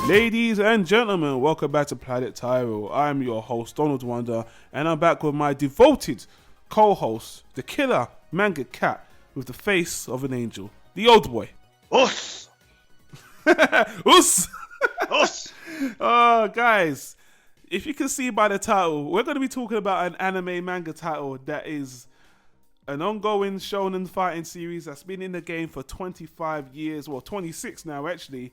Ladies and gentlemen, welcome back to Planet Tyro. I'm your host, Donald Wonder, and I'm back with my devoted co-host, the killer manga cat with the face of an angel, the old boy. Us! Us! Us! Oh, guys, if you can see by the title, we're going to be talking about an anime manga title that is an ongoing shonen fighting series that's been in the game for 25 years, well, 26 now, actually.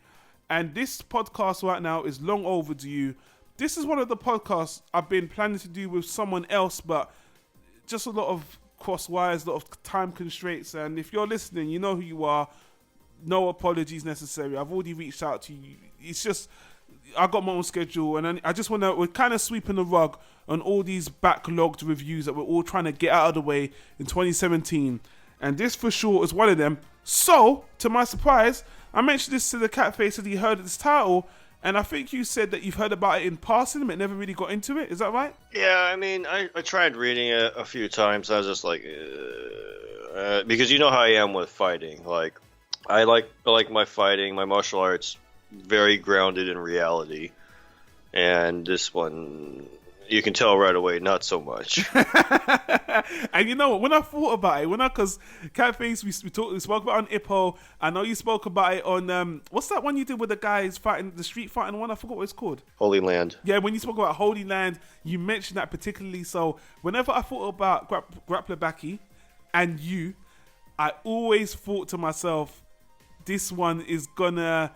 And this podcast right now is long overdue. This is one of the podcasts I've been planning to do with someone else, but just a lot of cross wires, a lot of time constraints. And if you're listening, you know who you are. No apologies necessary. I've already reached out to you. It's just, I got my own schedule, and I just want to, we're kind of sweeping the rug on all these backlogged reviews that we're all trying to get out of the way in 2017. And this for sure is one of them. So, to my surprise, I mentioned this to the Catface that he heard of this title, and I think you said that you've heard about it in passing, but never really got into it. Is that right? Yeah, I mean, I tried reading it a few times. I was just like, because you know how I am with fighting. Like, I like my fighting, my martial arts, very grounded in reality. And this one, you can tell right away, not so much. And you know what? When I thought about it, because Catface, we spoke about it on Ippo. I know you spoke about it on what's that one you did with the guys fighting, the street fighting one? I forgot what it's called. Holy Land. Yeah, when you spoke about Holy Land, you mentioned that particularly. So whenever I thought about Grappler Baki and you, I always thought to myself, this one is gonna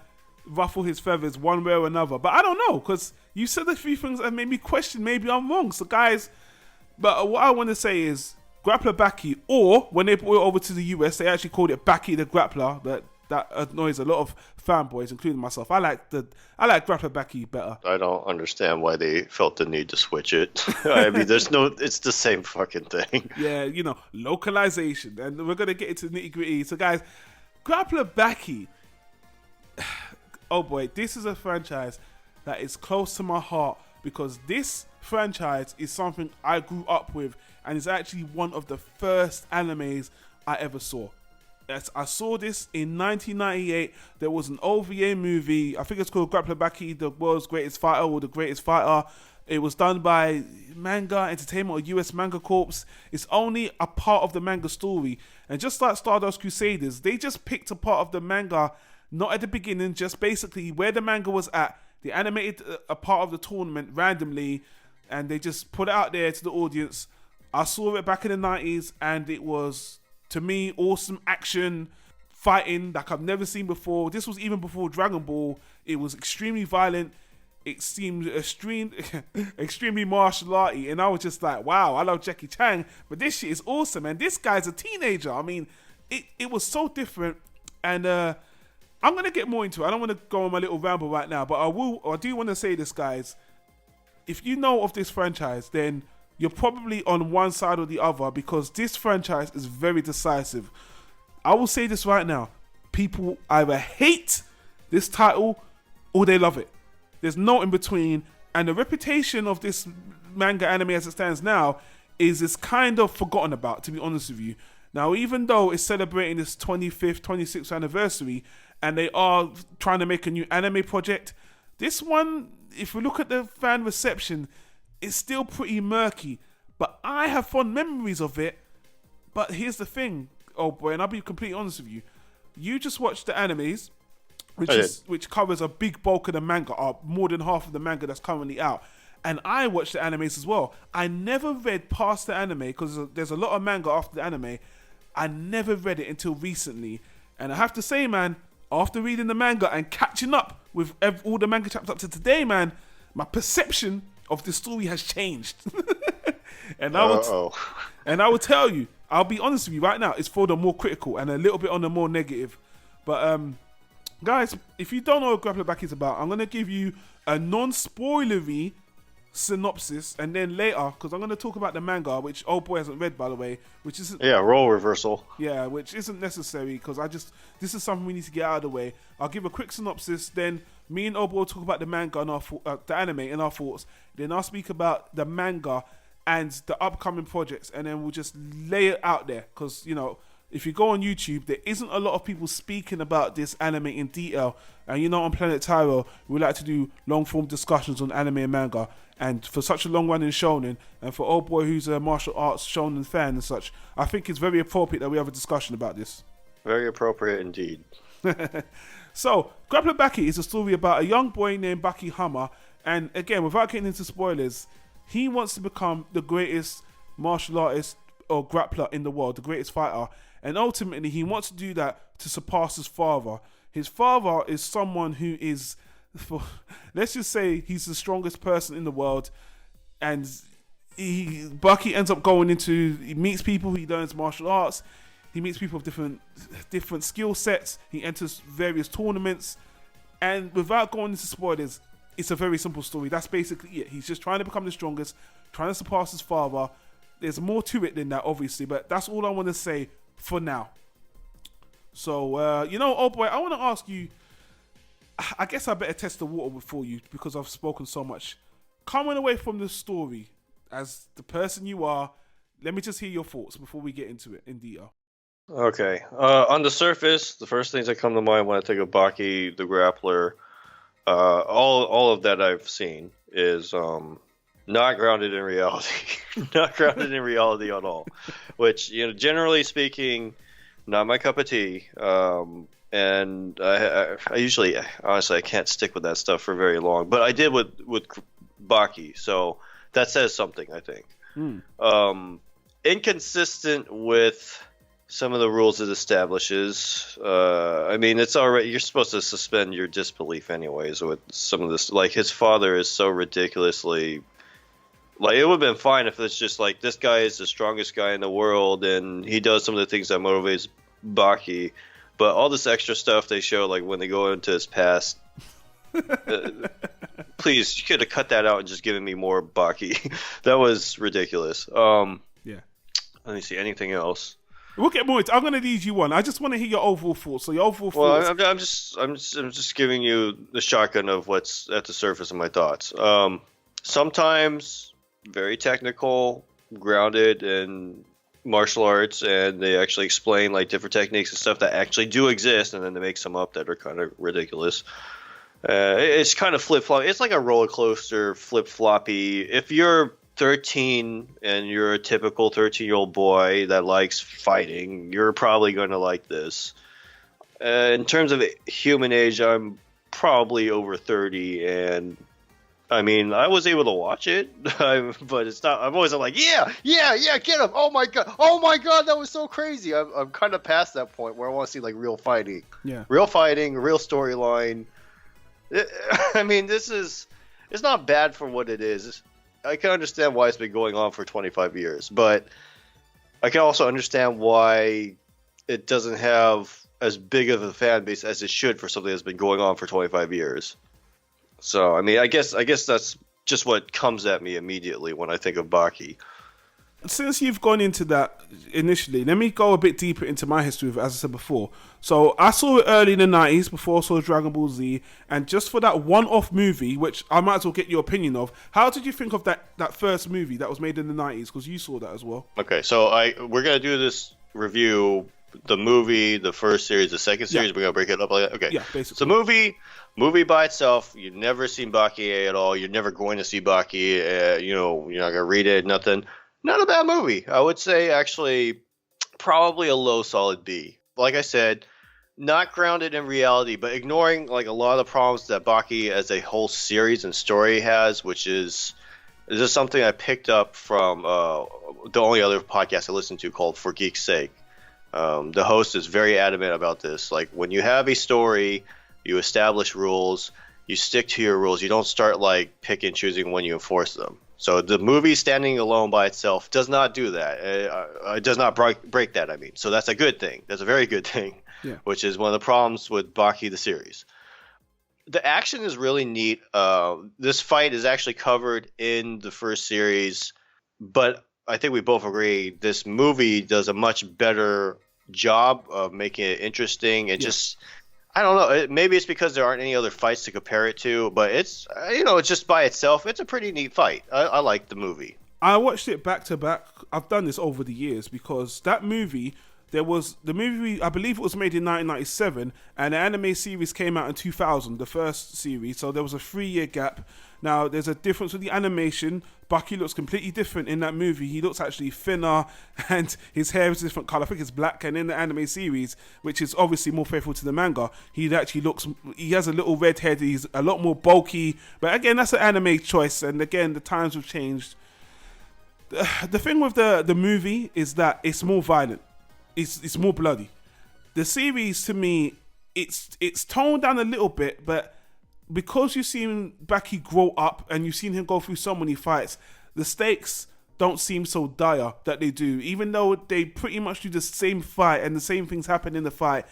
ruffle his feathers one way or another. But I don't know, because you said a few things that made me question maybe I'm wrong. So guys, but what I want to say is Grappler Baki, or when they brought it over to the US, they actually called it Baki The Grappler. That annoys a lot of fanboys, including myself. I like Grappler Baki better. I don't understand why they felt the need to switch it. I mean, it's the same fucking thing. Yeah, you know, localization. And we're going to get into the nitty gritty. So guys, Grappler Baki, oh boy, this is a franchise that is close to my heart, because this franchise is something I grew up with and is actually one of the first animes I ever saw. I saw this in 1998. There was an OVA movie, I think it's called Grappler Baki, the world's greatest fighter, or the greatest fighter. It was done by Manga Entertainment, or US Manga Corps. It's only a part of the manga story. And just like Stardust Crusaders, they just picked a part of the manga, not at the beginning, just basically where the manga was at. They animated a part of the tournament randomly, and they just put it out there to the audience. I saw it back in the 90s, and it was, to me, awesome action, fighting like I've never seen before. This was even before Dragon Ball. It was extremely violent. It seemed extremely martial arty, and I was just like, wow, I love Jackie Chan, but this shit is awesome, and this guy's a teenager. I mean, it was so different, and I'm going to get more into it. I don't want to go on my little ramble right now, but I do want to say this, guys. If you know of this franchise, then you're probably on one side or the other, because this franchise is very decisive. I will say this right now. People either hate this title or they love it. There's no in between. And the reputation of this manga anime as it stands now is kind of forgotten about, to be honest with you. Now, even though it's celebrating its 25th, 26th anniversary, and they are trying to make a new anime project, this one, if we look at the fan reception, it's still pretty murky. But I have fond memories of it. But here's the thing, oh boy, and I'll be completely honest with you. You just watched the animes, which covers a big bulk of the manga, or more than half of the manga that's currently out. And I watched the animes as well. I never read past the anime, because there's a lot of manga after the anime. I never read it until recently. And I have to say, man, after reading the manga and catching up with all the manga chapters up to today, man, my perception of the story has changed. And I will tell you, I'll be honest with you right now, it's for the more critical and a little bit on the more negative. But guys, if you don't know what Grappler Baki is about, I'm gonna give you a non-spoilery synopsis, and then later, because I'm going to talk about the manga, which old boy hasn't read, by the way, which isn't role reversal. Yeah, which isn't necessary, because this is something we need to get out of the way. I'll give a quick synopsis, then me and old boy will talk about the manga and the anime and our thoughts. Then I'll speak about the manga and the upcoming projects, and then we'll just lay it out there, because if you go on YouTube, there isn't a lot of people speaking about this anime in detail. And on Planet Tyro, we like to do long-form discussions on anime and manga. And for such a long run in Shonen, and for old boy who's a martial arts Shonen fan and such, I think it's very appropriate that we have a discussion about this. Very appropriate indeed. So, Grappler Baki is a story about a young boy named Baki Hammer. And again, without getting into spoilers, he wants to become the greatest martial artist or grappler in the world, the greatest fighter. And ultimately, he wants to do that to surpass his father. His father is someone who is, let's just say, he's the strongest person in the world. And Baki ends up he meets people, he learns martial arts. He meets people of different skill sets. He enters various tournaments. And without going into spoilers, it's a very simple story. That's basically it. He's just trying to become the strongest, trying to surpass his father. There's more to it than that, obviously, but that's all I want to say for now. So, old boy, I want to ask you, I guess I better test the water for you because I've spoken so much. Coming away from the story, as the person you are, let me just hear your thoughts before we get into it in detail. Okay. On the surface, the first things that come to mind when I think of Baki the Grappler, all of that I've seen is not grounded in reality. Not grounded in reality at all. Which, generally speaking, not my cup of tea. And I usually, honestly, I can't stick with that stuff for very long. But I did with Baki, so that says something, I think. Inconsistent with some of the rules it establishes. It's already, you're supposed to suspend your disbelief anyways with some of this. Like, his father is so ridiculously, like, it would have been fine if it's just like, this guy is the strongest guy in the world and he does some of the things that motivates Baki. But all this extra stuff they show, like when they go into his past, please, you could have cut that out and just given me more Baki. That was ridiculous. Yeah. Let me see, anything else? We'll get more into. I'm going to lead you on. I just want to hear your overall thoughts. So your overall thoughts. Well, I'm just giving you the shotgun of what's at the surface of my thoughts. Sometimes very technical, grounded in martial arts, and they actually explain like different techniques and stuff that actually do exist, and then they make some up that are kind of ridiculous. It's kind of flip-flop. It's like a roller coaster, flip-floppy. If you're 13 and you're a typical 13-year-old boy that likes fighting, you're probably going to like this. In terms of human age, I'm probably over 30, and I mean, I was able to watch it, but it's not. I'm always like, yeah, get him! Oh my god, that was so crazy. I'm kind of past that point where I want to see like real fighting, real storyline. I mean, it's not bad for what it is. I can understand why it's been going on for 25 years, but I can also understand why it doesn't have as big of a fan base as it should for something that's been going on for 25 years. So, I mean, I guess that's just what comes at me immediately when I think of Baki. Since you've gone into that initially, let me go a bit deeper into my history of it, as I said before. So I saw it early in the 90s before I saw Dragon Ball Z, and just for that one-off movie, which I might as well get your opinion of, how did you think of that first movie that was made in the 90s? Because you saw that as well. Okay, so we're going to do this review, the movie, the first series, the second series, we're going to break it up like that? Okay. Yeah, basically. So movie by itself, you've never seen Baki at all, you're never going to see Baki, you're not going to read it, nothing. Not a bad movie. I would say actually probably a low solid B. Like I said, not grounded in reality, but ignoring like a lot of the problems that Baki as a whole series and story has, which is something I picked up from the only other podcast I listened to called For Geek's Sake. The host is very adamant about this. Like, when you have a story, you establish rules, you stick to your rules. You don't start like pick and choosing when you enforce them. So the movie standing alone by itself does not do that. It does not break that, I mean. So that's a good thing. That's a very good thing, Yeah. which is one of the problems with Baki the series. The action is really neat. This fight is actually covered in the first series, but I think we both agree this movie does a much better job of making it interesting and just, I don't know, maybe it's because there aren't any other fights to compare it to, but it's, it's just by itself, it's a pretty neat fight. I like the movie. I watched it back to back. I've done this over the years because that movie, there was the movie, I believe it was made in 1997, and the anime series came out in 2000, the first series, so there was a 3-year gap. Now, there's a difference with the animation. Baki looks completely different in that movie. He looks actually thinner, and his hair is a different color. I think it's black, and in the anime series, which is obviously more faithful to the manga, he actually looks, he has a little red head, he's a lot more bulky, but again, that's an anime choice, and again, the times have changed. The thing with the movie is that it's more violent. It's more bloody. The series, to me, it's toned down a little bit, but because you've seen Baki grow up and you've seen him go through so many fights, the stakes don't seem so dire that they do. Even though they pretty much do the same fight and the same things happen in the fight,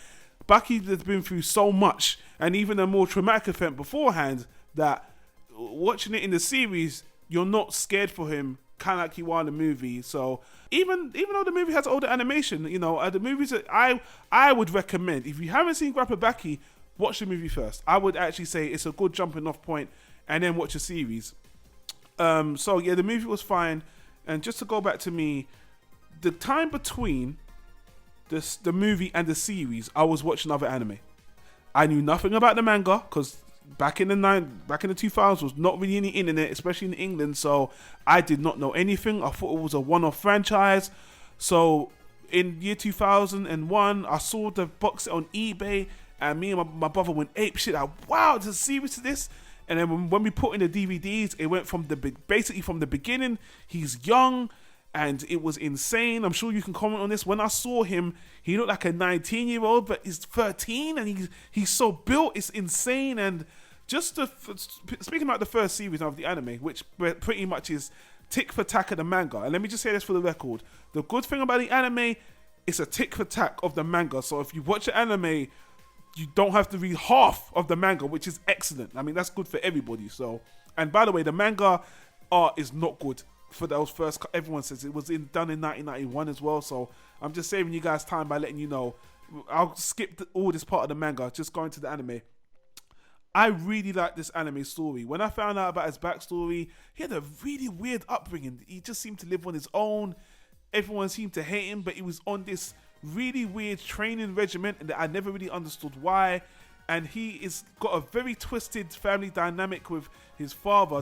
Baki has been through so much, and even a more traumatic event beforehand, that watching it in the series, you're not scared for him, kind of like you are in the movie. So even though the movie has older animation, the movies that I would recommend, if you haven't seen Grappler Baki, watch the movie first. I would actually say it's a good jumping off point, and then watch the series. So yeah, the movie was fine. And just to go back to me, the time between the movie and the series, I was watching other anime. I knew nothing about the manga because back in the 2000s was not really any internet, especially in England. So I did not know anything. I thought it was a one-off franchise. So in year 2001, I saw the box set on eBay, and me and my brother went ape shit. Wow, there's a series to this. And then when we put in the DVDs, it went from basically from the beginning. He's young, and it was insane. I'm sure you can comment on this. When I saw him, he looked like a 19-year-old, but he's 13, and he's so built. It's insane. And just speaking about the first series of the anime, which pretty much is tick for tack of the manga. And let me just say this for the record: the good thing about the anime, it's a tick for tack of the manga. So if you watch the anime, you don't have to read half of the manga, which is excellent. I mean, that's good for everybody. So, and by the way, the manga art is not good for those first. Everyone says it was done in 1991 as well. So I'm just saving you guys time by letting you know. I'll skip all this part of the manga, just going to the anime. I really like this anime story. When I found out about his backstory, he had a really weird upbringing. He just seemed to live on his own. Everyone seemed to hate him, but he was on this really weird training regimen that I never really understood why. And he is got a very twisted family dynamic with his father.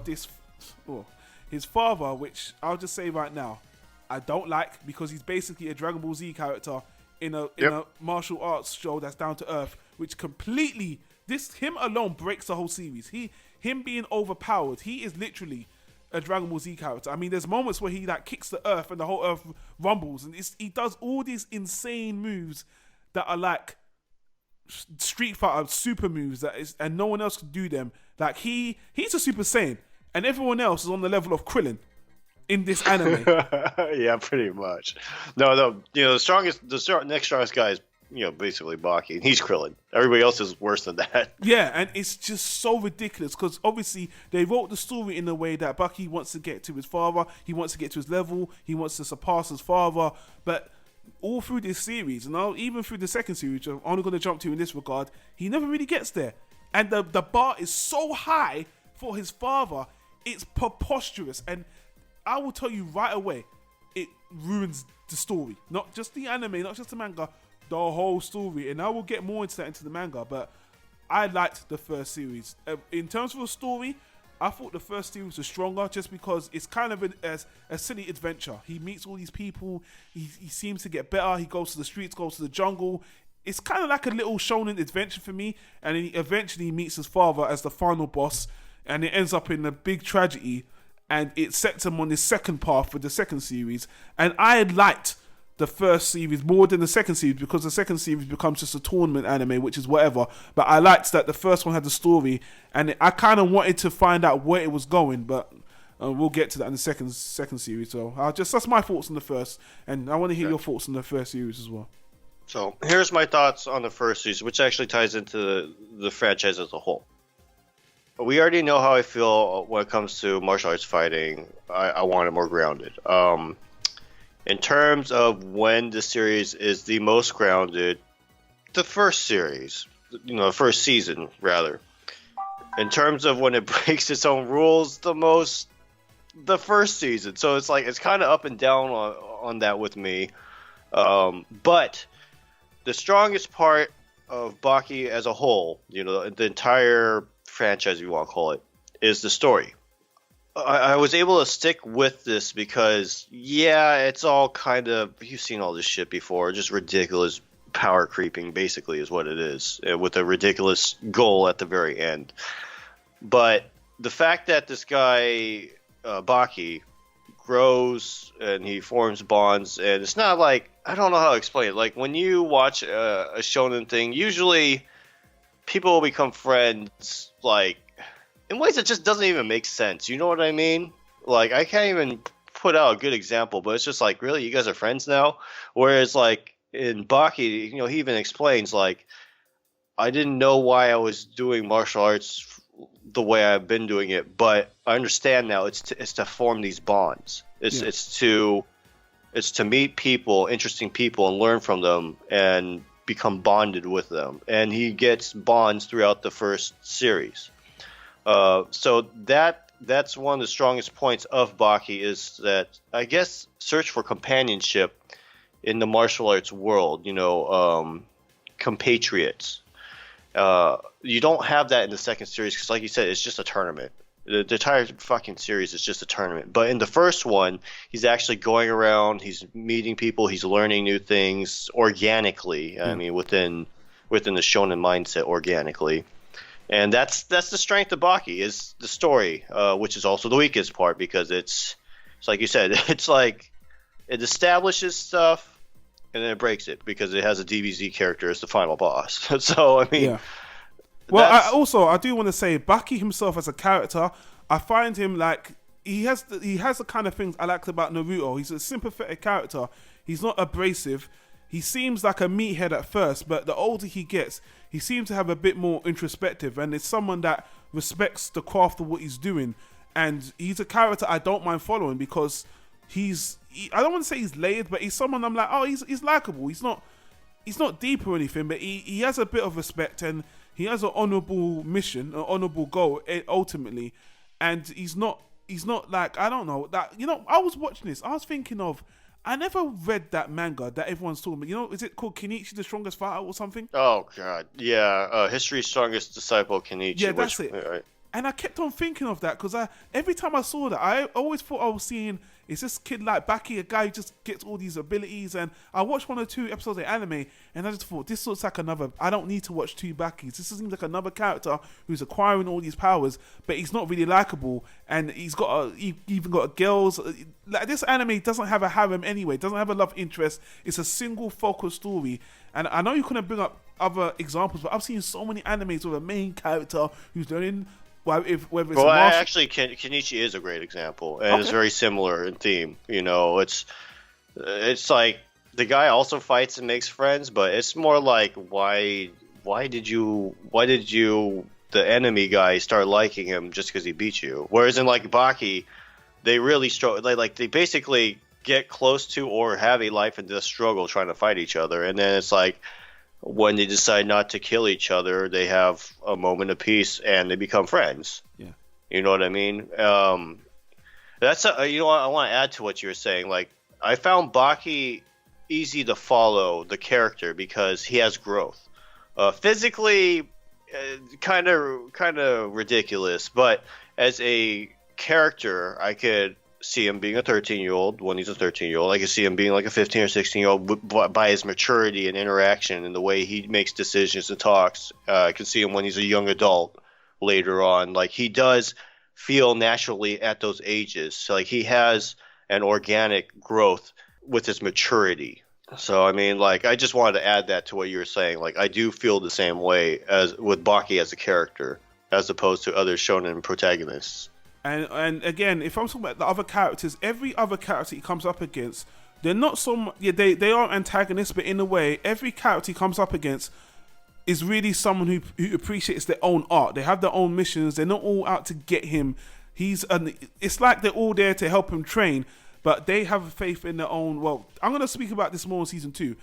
His father, which I'll just say right now, I don't like, because he's basically a Dragon Ball Z character in a martial arts show that's down to earth, which completely him alone breaks the whole series. Him being overpowered, he is literally a Dragon Ball Z character. I mean, there's moments where he like kicks the earth and the whole earth rumbles, and he does all these insane moves that are like Street Fighter super moves and no one else can do them. Like he's a Super Saiyan, and everyone else is on the level of Krillin in this anime. Yeah, pretty much. No, the next strongest guy is basically Baki, and he's Krillin. Everybody else is worse than that. Yeah, and it's just so ridiculous because obviously they wrote the story in a way that Baki wants to get to his father, he wants to get to his level, he wants to surpass his father, but all through this series, and even through the second series, which I'm only going to jump to in this regard, he never really gets there. And the bar is so high for his father, it's preposterous. And I will tell you right away, it ruins the story. Not just the anime, not just the manga, the whole story. And I will get more into that into the manga, but I liked the first series. In terms of the story, I thought the first series was stronger just because it's kind of a silly adventure. He meets all these people, he seems to get better, he goes to the streets, goes to the jungle. It's kind of like a little shonen adventure for me, and then he eventually meets his father as the final boss, and it ends up in a big tragedy, and it sets him on this second path for the second series. And I liked the first series more than the second series because the second series becomes just a tournament anime, which is whatever. But I liked that the first one had the story, and I kind of wanted to find out where it was going, but We'll get to that in the second series. So that's my thoughts on the first, and I want to hear your thoughts on the first series as well. So here's my thoughts on the first season, which actually ties into the franchise as a whole. We already know how I feel when it comes to martial arts fighting. I want it more grounded. In terms of when the series is the most grounded, the first series, the first season rather. In terms of when it breaks its own rules, the first season. So it's kind of up and down on that with me. But the strongest part of Baki as a whole, the entire franchise, if you want to call it, is the story. I was able to stick with this because, it's all kind of, you've seen all this shit before, just ridiculous power creeping, basically, is what it is, with a ridiculous goal at the very end. But the fact that this guy, Baki, grows and he forms bonds, and it's not like, I don't know how to explain it. Like, when you watch a shonen thing, usually people will become friends, like, in ways that just doesn't even make sense. You know what I mean? Like, I can't even put out a good example, but it's just like, really, you guys are friends now? Whereas, like, in Baki, he even explains, like, I didn't know why I was doing martial arts the way I've been doing it, but I understand now it's to form these bonds. It's to meet people, interesting people, and learn from them and become bonded with them. And he gets bonds throughout the first series. So that's one of the strongest points of Baki, is that, I guess, search for companionship in the martial arts world, compatriots. You don't have that in the second series because, like you said, it's just a tournament. The entire fucking series is just a tournament. But in the first one, he's actually going around, he's meeting people, he's learning new things organically. I mean, within the shonen mindset, organically. And that's the strength of Baki, is the story, which is also the weakest part, because it's like you said, it's like it establishes stuff and then it breaks it because it has a DBZ character as the final boss. So, I mean... Yeah. Well, I do want to say, Baki himself as a character, I find him like... He has the kind of things I liked about Naruto. He's a sympathetic character. He's not abrasive. He seems like a meathead at first, but the older he gets, he seems to have a bit more introspective, and it's someone that respects the craft of what he's doing. And he's a character I don't mind following because I don't want to say he's layered, but he's someone I'm like, oh, he's likable. He's not deep or anything, but he has a bit of respect, and he has an honorable mission, an honorable goal ultimately. And he's not like, I don't know, that, I was watching this, I was thinking of, I never read that manga that everyone's talking about. Is it called Kenichi the Strongest Fighter or something? Oh, God. Yeah. History's Strongest Disciple, Kenichi. Yeah, that's it. Right. And I kept on thinking of that because every time I saw that, I always thought I was seeing, is this kid like Baki, a guy who just gets all these abilities? And I watched 1 or 2 episodes of anime, and I just thought, this looks like another, I don't need to watch 2 Bakis. This seems like another character who's acquiring all these powers, but he's not really likable, and he even got girls. Like, this anime doesn't have a harem anyway, it doesn't have a love interest. It's a single focus story. And I know you couldn't bring up other examples, but I've seen so many animes with a main character who's learning... Actually, Kenichi is a great example, and it's very similar in theme. It's like the guy also fights and makes friends, but it's more like why did you the enemy guy start liking him just because he beat you? Whereas in like Baki, they really they basically get close to or have a life and death struggle trying to fight each other, and then it's like, when they decide not to kill each other, they have a moment of peace and they become friends. Yeah. You know what I mean? That's I want to add to what you were saying. Like, I found Baki easy to follow, the character, because he has growth. Physically, kind of ridiculous, but as a character, I could see him being a 13-year-old when he's a 13-year-old. I could see him being like a 15 or 16-year-old by his maturity and interaction and the way he makes decisions and talks. I could see him when he's a young adult later on. Like, he does feel naturally at those ages. So, like, he has an organic growth with his maturity. So, I mean, like, I just wanted to add that to what you were saying. Like, I do feel the same way as with Baki as a character, as opposed to other shonen protagonists. And again, if I'm talking about the other characters, every other character he comes up against, they're not so much, yeah, they are antagonists, but in a way, every character he comes up against is really someone who appreciates their own art. They have their own missions. They're not all out to get him. It's like they're all there to help him train, but they have faith in their own. Well, I'm going to speak about this more in season 2.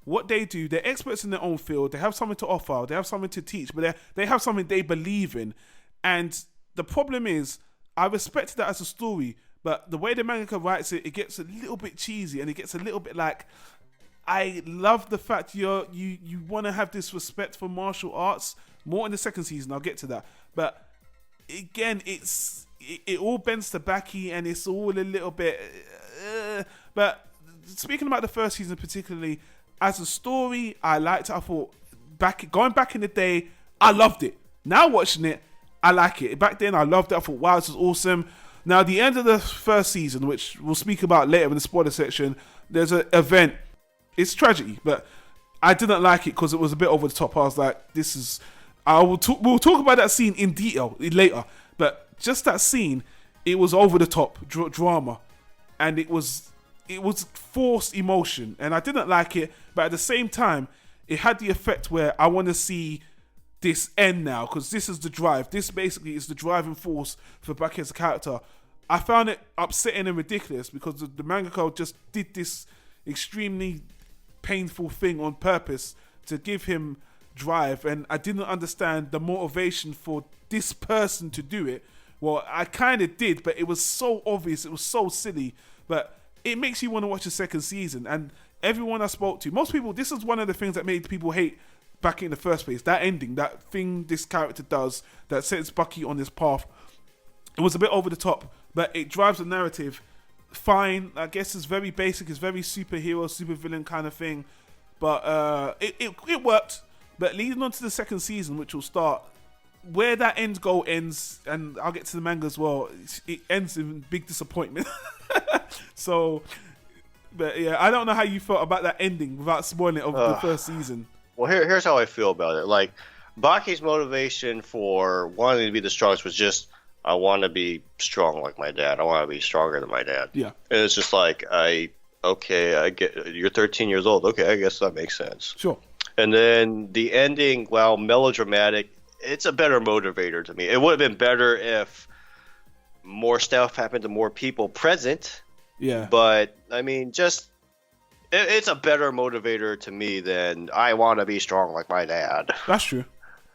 What they do, they're experts in their own field. They have something to offer. They have something to teach, but they have something they believe in. And the problem is, I respected that as a story, but the way the mangaka writes it, it gets a little bit cheesy, and it gets a little bit like, I love the fact you want to have this respect for martial arts more in the second season. I'll get to that, but again, it all bends to Baki, and it's all a little bit. But speaking about the first season particularly, as a story, I liked it. I thought going back in the day, I loved it. Now watching it, I like it. Back then, I loved it. I thought, wow, this is awesome. Now, the end of the first season, which we'll speak about later in the spoiler section, there's an event. It's tragedy, but I didn't like it because it was a bit over the top. I was like, we'll talk about that scene in detail later, but just that scene, it was over the top drama, and it was forced emotion, and I didn't like it, but at the same time, it had the effect where I want to see this end now, because this is the drive. This basically is the driving force for Baki as a character. I found it upsetting and ridiculous because the mangaka just did this extremely painful thing on purpose to give him drive, and I didn't understand the motivation for this person to do it. Well, I kind of did, but it was so obvious, it was so silly, but it makes you want to watch the second season. And everyone I spoke to, most people, this is one of the things that made people hate Baki in the first place. That ending, that thing this character does that sets Baki on this path, it was a bit over the top, but it drives the narrative fine. I guess it's very basic, it's very superhero, supervillain kind of thing, but it worked. But leading on to the second season, which will start, where that end goal ends, and I'll get to the manga as well, it ends in big disappointment. So, but yeah, I don't know how you felt about that ending without spoiling it of the first season. Well, here's how I feel about it. Like, Baki's motivation for wanting to be the strongest was just, I want to be strong like my dad. I want to be stronger than my dad. Yeah. And it's just like, I get, you're 13 years old. Okay, I guess that makes sense. Sure. And then the ending, while melodramatic, it's a better motivator to me. It would have been better if more stuff happened to more people present. Yeah. But, I mean, just... It's a better motivator to me than I want to be strong like my dad. That's true.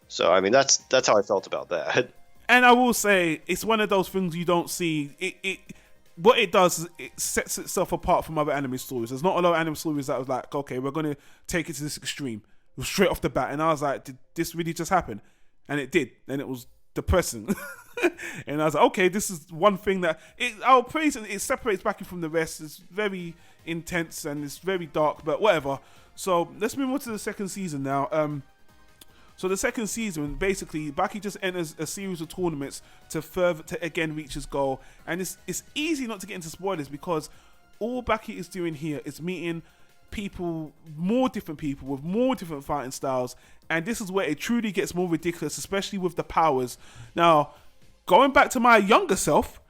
So, I mean, that's how I felt about that. And I will say, it's one of those things you don't see. What it does is it sets itself apart from other anime stories. There's not a lot of anime stories that was like, okay, we're going to take it to this extreme. It was straight off the bat. And I was like, did this really just happen? And it did. And it was depressing. And I was like, okay, this is one thing that... I'll praise it. It separates Baki from the rest. It's very intense and it's very dark, but whatever. So let's move on to the second season now. So the second season, basically, Baki just enters a series of tournaments to again reach his goal. And it's easy not to get into spoilers because all Baki is doing here is meeting people, more different people with more different fighting styles. And this is where it truly gets more ridiculous, especially with the powers. Now, going back to my younger self,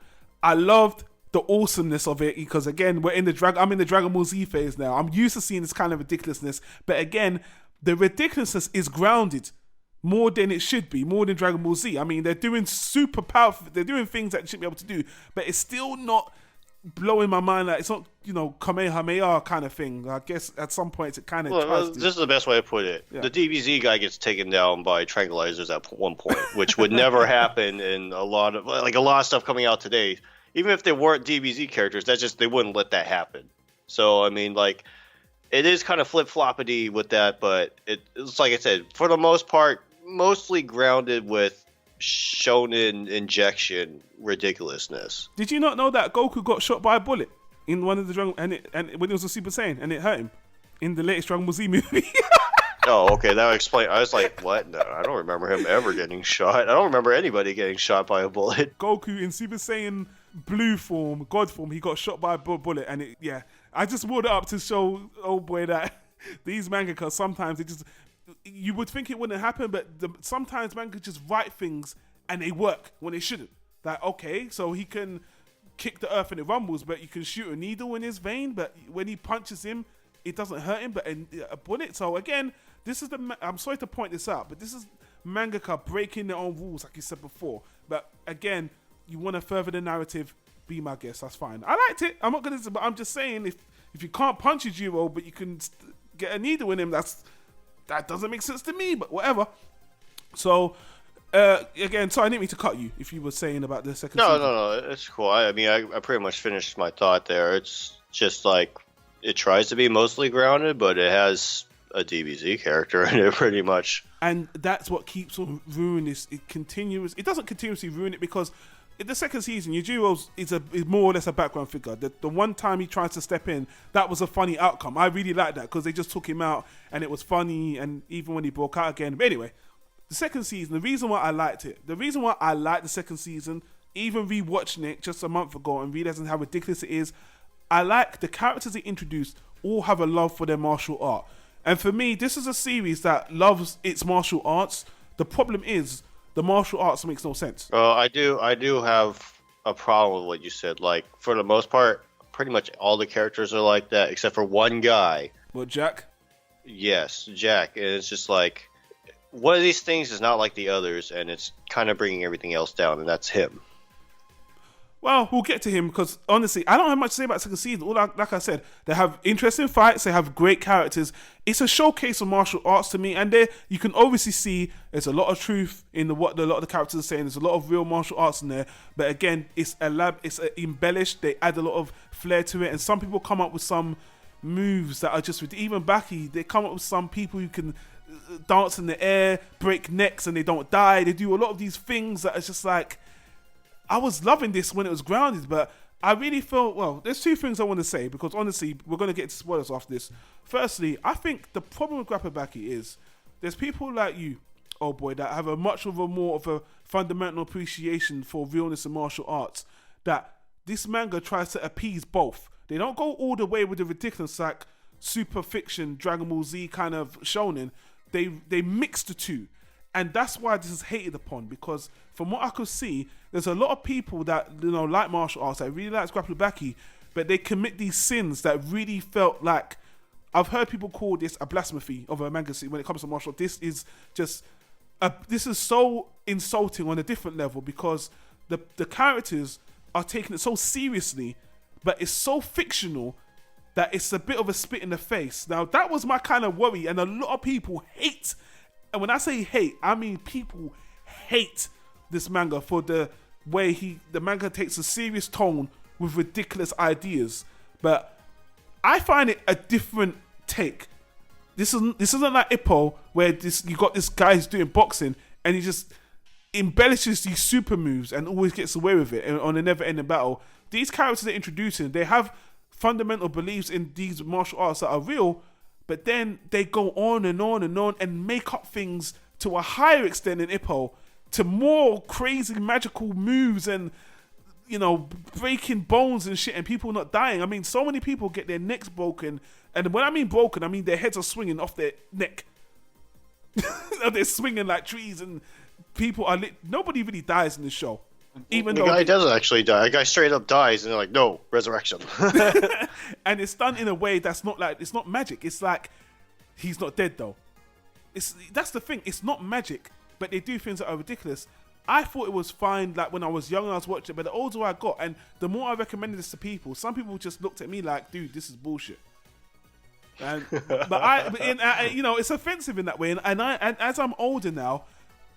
I loved the awesomeness of it because, again, I'm in the Dragon Ball Z phase now. I'm used to seeing this kind of ridiculousness. But again, the ridiculousness is grounded more than it should be, more than Dragon Ball Z. I mean, they're doing super powerful, they're doing things that you shouldn't be able to do, but it's still not blowing my mind. Like, it's not, Kamehameha kind of thing. I guess at some points it kind of tries to. This is the best way to put it. Yeah. The DBZ guy gets taken down by tranquilizers at one point, which would never happen in a lot of stuff coming out today. Even if they weren't DBZ characters, they wouldn't let that happen. So, I mean, like, it is kind of flip-floppity with that, but it's like I said, for the most part, mostly grounded with shonen injection ridiculousness. Did you not know that Goku got shot by a bullet in one of the Dragon and when he was a Super Saiyan and it hurt him in the latest Dragon Ball Z movie? Oh, okay, that would explain. I was like, what? No, I don't remember him ever getting shot. I don't remember anybody getting shot by a bullet. Goku in Super Saiyan blue form, God form, he got shot by a bullet, and I just brought it up to show, oh boy, that these mangakas sometimes you would think it wouldn't happen, but sometimes manga just write things and they work when they shouldn't. That okay, so he can kick the earth and it rumbles, but you can shoot a needle in his vein, but when he punches him, it doesn't hurt him, but a bullet. So again, this is I'm sorry to point this out, but this is mangaka breaking their own rules, like you said before. But again, you want to further the narrative, be my guest, that's fine. I liked it. I'm not gonna, but I'm just saying, if you can't punch a Jiro, but you can get a needle in him, that doesn't make sense to me. But whatever. So again, sorry, I didn't mean to cut you. If you were saying about the second season. No, it's cool. I mean, I pretty much finished my thought there. It's just like it tries to be mostly grounded, but it has a DBZ character in it pretty much. And that's what keeps on ruining this. It doesn't continuously ruin it, because in the second season, Yujiro is more or less a background figure. The one time he tries to step in, that was a funny outcome. I really like that, because they just took him out and it was funny, and even when he broke out again. But anyway, the second season, the reason why I liked it, the reason why I liked the second season, even rewatching it just a month ago and realizing how ridiculous it is, I like the characters they introduced all have a love for their martial art. And for me, this is a series that loves its martial arts. The problem is, the martial arts makes no sense. I do have a problem with what you said. Like, for the most part, pretty much all the characters are like that, except for one guy. What, Jack? Yes, Jack. And it's just like, one of these things is not like the others, and it's kind of bringing everything else down, and that's him. Well, we'll get to him, because honestly, I don't have much to say about the second season. Like I said, they have interesting fights, they have great characters. It's a showcase of martial arts to me, and there you can obviously see there's a lot of truth in what a lot of the characters are saying. There's a lot of real martial arts in there, but again, it's embellished. They add a lot of flair to it, and some people come up with some moves that are just even Baki. They come up with some people who can dance in the air, break necks, and they don't die. They do a lot of these things that are just like, I was loving this when it was grounded, but I really felt, well, there's two things I want to say, because honestly, we're going to get to spoilers after this. Firstly, I think the problem with Grapple Baki is there's people like you, oh boy, that have more of a fundamental appreciation for realness and martial arts, that this manga tries to appease both. They don't go all the way with the ridiculous, like super fiction, Dragon Ball Z kind of shonen. They mix the two. And that's why this is hated upon, because from what I could see, there's a lot of people that, like martial arts, that really like Grapple Baki, but they commit these sins that really felt like, I've heard people call this a blasphemy of a manga when it comes to martial arts. This is just, this is so insulting on a different level, because the characters are taking it so seriously, but it's so fictional that it's a bit of a spit in the face. Now, that was my kind of worry, and a lot of people hate. And when I say hate, I mean people hate this manga for the way the manga takes a serious tone with ridiculous ideas. But I find it a different take. This isn't like Ippo, where you got this guy who's doing boxing and he just embellishes these super moves and always gets away with it on a never-ending battle. These characters they're introducing, they have fundamental beliefs in these martial arts that are real, but then they go on and on and on and make up things to a higher extent in Ippo, to more crazy magical moves and, breaking bones and shit and people not dying. I mean, so many people get their necks broken. And when I mean broken, I mean their heads are swinging off their neck. They're swinging like trees, and people are nobody really dies in this show. Even the guy doesn't actually die. The guy straight up dies, and they're like, no, resurrection. And it's done in a way that's not like, it's not magic. It's like, he's not dead though. That's the thing. It's not magic, but they do things that are ridiculous. I thought it was fine, like when I was young and I was watching it, but the older I got, and the more I recommended this to people, some people just looked at me like, dude, this is bullshit. And, it's offensive in that way. And as I'm older now,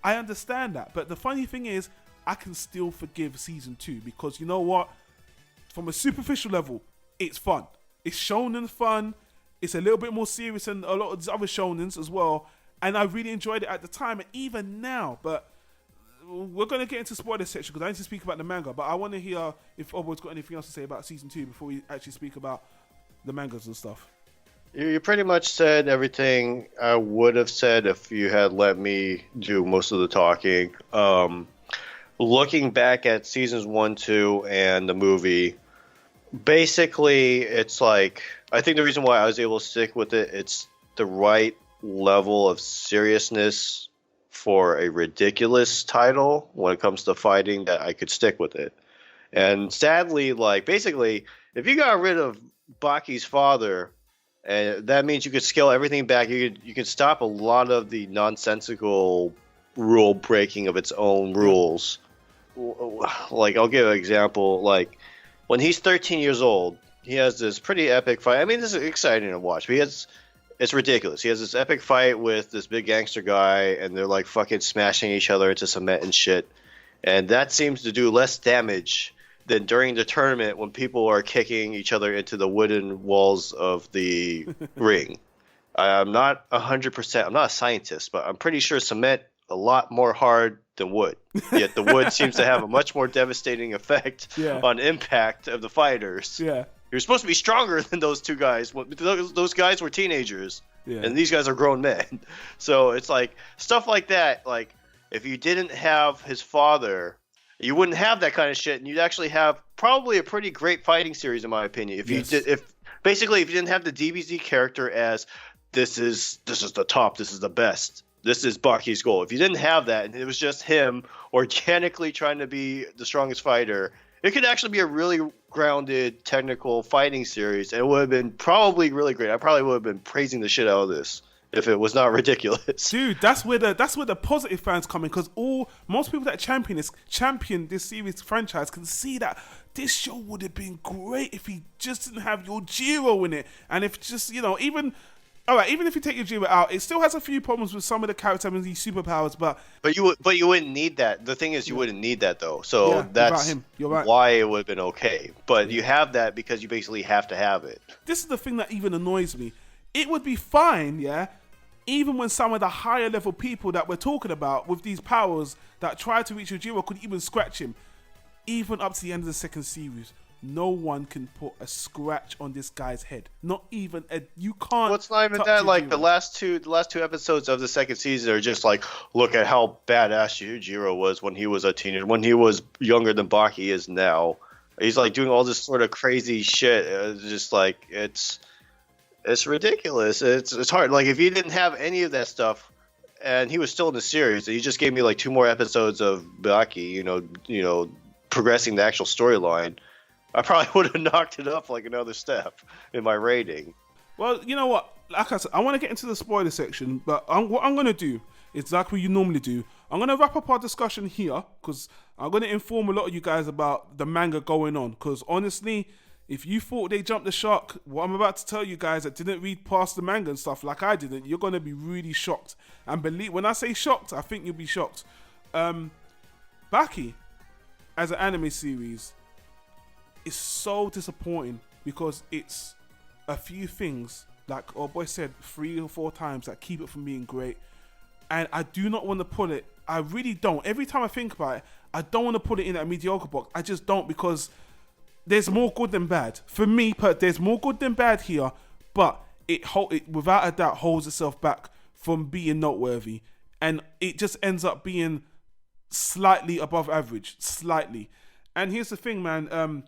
I understand that. But the funny thing is, I can still forgive season 2, because you know what? From a superficial level, it's fun. It's shonen fun. It's a little bit more serious than a lot of these other shonens as well. And I really enjoyed it at the time, and even now. But we're going to get into spoiler section, because I need to speak about the manga. But I want to hear if Obo's got anything else to say about season 2 before we actually speak about the mangas and stuff. You pretty much said everything I would have said if you had let me do most of the talking. Looking back at seasons 1, 2, and the movie, basically, it's like, I think the reason why I was able to stick with it, it's the right level of seriousness for a ridiculous title when it comes to fighting that I could stick with it. And sadly, like, basically, if you got rid of Baki's father, and that means you could scale everything back. You could stop a lot of the nonsensical rule breaking of its own rules. Like, I'll give an example. Like, when he's 13 years old, he has this pretty epic fight. I mean, this is exciting to watch. But it's ridiculous. He has this epic fight with this big gangster guy, and they're like fucking smashing each other into cement and shit. And that seems to do less damage than during the tournament when people are kicking each other into the wooden walls of the ring. I'm not 100%, I'm not a scientist, but I'm pretty sure cement a lot more hard than wood. Yet the wood seems to have a much more devastating effect on impact of the fighters. Yeah. You're supposed to be stronger than those two guys. Those guys were teenagers, and these guys are grown men. So it's like stuff like that. Like, if you didn't have his father, you wouldn't have that kind of shit, and you'd actually have probably a pretty great fighting series, in my opinion. If you didn't have the DBZ character as this is the top, this is the best, this is Baki's goal. If you didn't have that, and it was just him organically trying to be the strongest fighter, it could actually be a really grounded technical fighting series, and it would have been probably really great. I probably would have been praising the shit out of this if it was not ridiculous. Dude, that's where the positive fans come in, because most people that champion this series franchise can see that this show would have been great if he just didn't have Yojiro in it, and if just even if you take Yojiro out, it still has a few problems with some of the characters having these superpowers, but you wouldn't need that. The thing is, you wouldn't need that though. So that's him. You're right. Why it would have been okay. But you have that because you basically have to have it. This is the thing that even annoys me. It would be fine, even when some of the higher level people that we're talking about with these powers that try to reach Yojiro could even scratch him. Even up to the end of the second series, no one can put a scratch on this guy's head. Not even you can't. Well, it's not even that. Like, the last two episodes of the second season are just like, look at how badass Yujiro was when he was a teenager, when he was younger than Baki is now. He's like doing all this sort of crazy shit. It's just like it's ridiculous. It's hard. Like, if you didn't have any of that stuff, and he was still in the series, and you just gave me like 2 more episodes of Baki, progressing the actual storyline, I probably would have knocked it up like another step in my rating. Well, you know what? Like I said, I want to get into the spoiler section, but what I'm going to do is like what you normally do. I'm going to wrap up our discussion here, because I'm going to inform a lot of you guys about the manga going on. Because honestly, if you thought they jumped the shark, what I'm about to tell you guys that didn't read past the manga and stuff like I didn't, you're going to be really shocked. And when I say shocked, I think you'll be shocked. Baki, as an anime series, is so disappointing because it's a few things, like our boy said 3 or 4 times, that keep it from being great. And I do not want to put it, I really don't. Every time I think about it, I don't want to put it in that mediocre box. I just don't, because there's more good than bad. For me, there's more good than bad here, but it without a doubt holds itself back from being noteworthy. And it just ends up being slightly above average. Slightly. And here's the thing, man.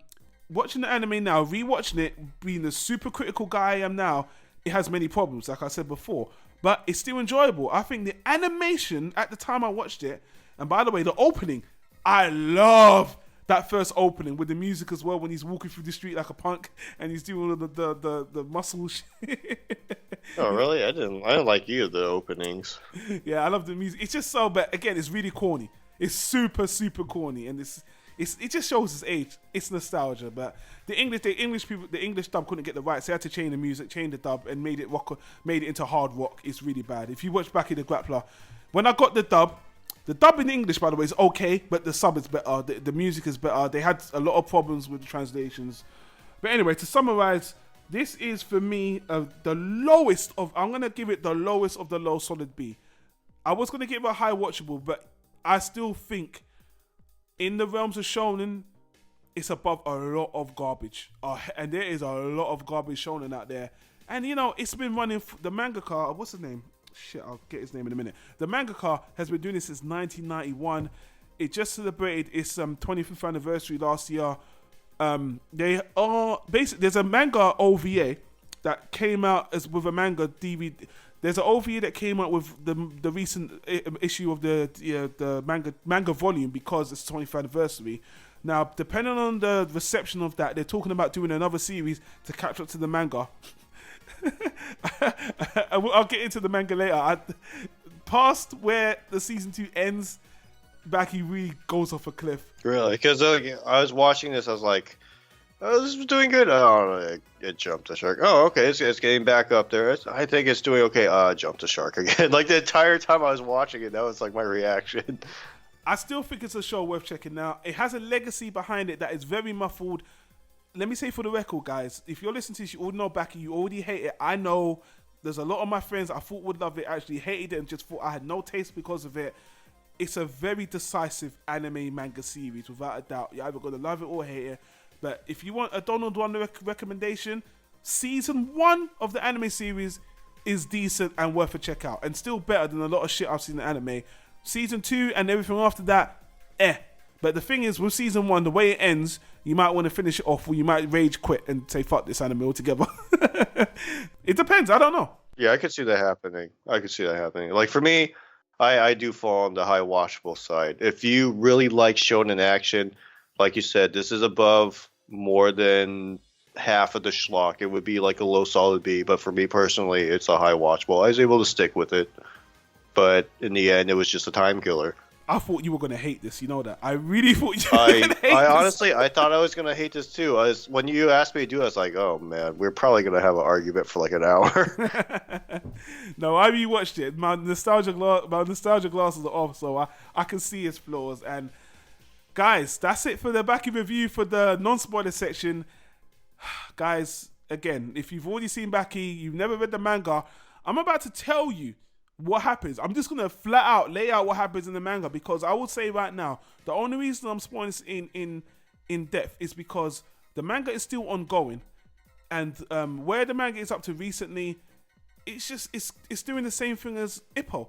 Watching the anime now, rewatching it, being the super critical guy I am now, it has many problems, like I said before. But it's still enjoyable. I think the animation at the time I watched it, and by the way, the opening, I love that first opening with the music as well, when he's walking through the street like a punk and he's doing all the muscle shit. Oh, really? I didn't like either of the openings. Yeah, I love the music. It's just so bad. Again, it's really corny. It's super, super corny, and it just shows his age. It's nostalgia, but the English dub couldn't get the rights. They had to change the music, change the dub, and made it into hard rock. It's really bad. If you watch Baki The Grappler, when I got the dub in English, by the way, is okay, but the sub is better. The music is better. They had a lot of problems with the translations. But anyway, to summarize, this is for me the lowest of. I'm gonna give it the lowest of the low, solid B. I was gonna give it a high watchable, but I still think, in the realms of shonen, it's above a lot of garbage. And there is a lot of garbage shonen out there. And, it's been running, the mangaka, what's his name? Shit, I'll get his name in a minute. The mangaka has been doing this since 1991. It just celebrated its 25th anniversary last year. There's a manga OVA that came out with a manga DVD. There's an OVA that came out with the recent issue of the manga volume because it's the 20th anniversary. Now, depending on the reception of that, they're talking about doing another series to catch up to the manga. I'll get into the manga later. Past where the season 2 ends, Baki really goes off a cliff. Really? Because I was watching this, I was like, oh, this is doing good. Oh, it jumped the shark. Oh, okay, it's getting back up there. I think it's doing okay. Jumped the shark again. Like the entire time I was watching it, that was like my reaction. I still think it's a show worth checking out. It has a legacy behind it that is very muffled. Let me say for the record, guys, if you're listening to this, you already know Baki, you already hate it. I know there's a lot of my friends I thought would love it, actually hated it and just thought I had no taste because of it. It's a very decisive anime manga series, without a doubt. You're either going to love it or hate it. But if you want a Donald One recommendation, season 1 of the anime series is decent and worth a check out, and still better than a lot of shit I've seen in anime. Season 2 and everything after that, But the thing is, with season 1, the way it ends, you might want to finish it off, or you might rage quit and say fuck this anime altogether. It depends. I don't know. Yeah, I could see that happening. Like for me, I do fall on the high watchable side. If you really like shonen action, like you said, this is above more than half of the schlock. It would be like a low solid B, but for me personally, it's a high watchable. I was able to stick with it, but in the end, it was just a time killer. I thought you were going to hate this, you know that. I really thought you were going to hate this. Honestly, I thought I was going to hate this too. When you asked me to do it, I was like, oh man, we're probably going to have an argument for like an hour. No, I rewatched it. My nostalgia glasses are off, so I can see its flaws. And guys, that's it for the Baki review for the non-spoiler section. Guys, again, if you've already seen Baki, you've never read the manga, I'm about to tell you what happens. I'm just gonna flat out lay out what happens in the manga, because I will say right now, the only reason I'm spoiling this in depth is because the manga is still ongoing, and where the manga is up to recently, it's just it's doing the same thing as Ippo,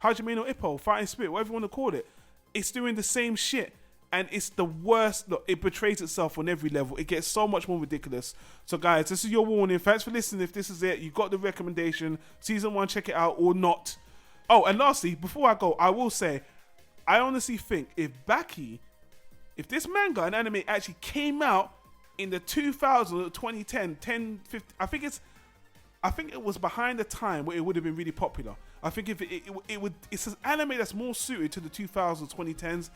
Hajime no Ippo, Fighting Spirit, whatever you want to call it. It's doing the same shit. And it's the worst. Look, it betrays itself on every level. It gets so much more ridiculous. So, guys, this is your warning. Thanks for listening. If this is it, you got the recommendation. Season 1, check it out or not. Oh, and lastly, before I go, I will say, I honestly think if this manga and anime actually came out in the 2000, 2010, 10, 15, I think it was behind the time where it would have been really popular. I think if it would, it's an anime that's more suited to the 2000s, 2010s.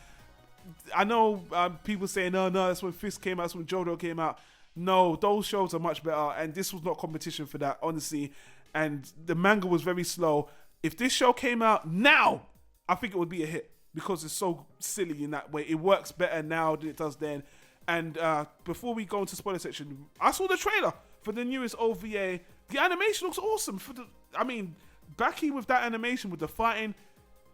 I know people saying, no, that's when Fist came out, that's when JoJo came out. No, those shows are much better, and this was not competition for that, honestly. And the manga was very slow. If this show came out now, I think it would be a hit, because it's so silly in that way. It works better now than it does then. And before we go into spoiler section, I saw the trailer for the newest OVA. The animation looks awesome. Baki with that animation, with the fighting,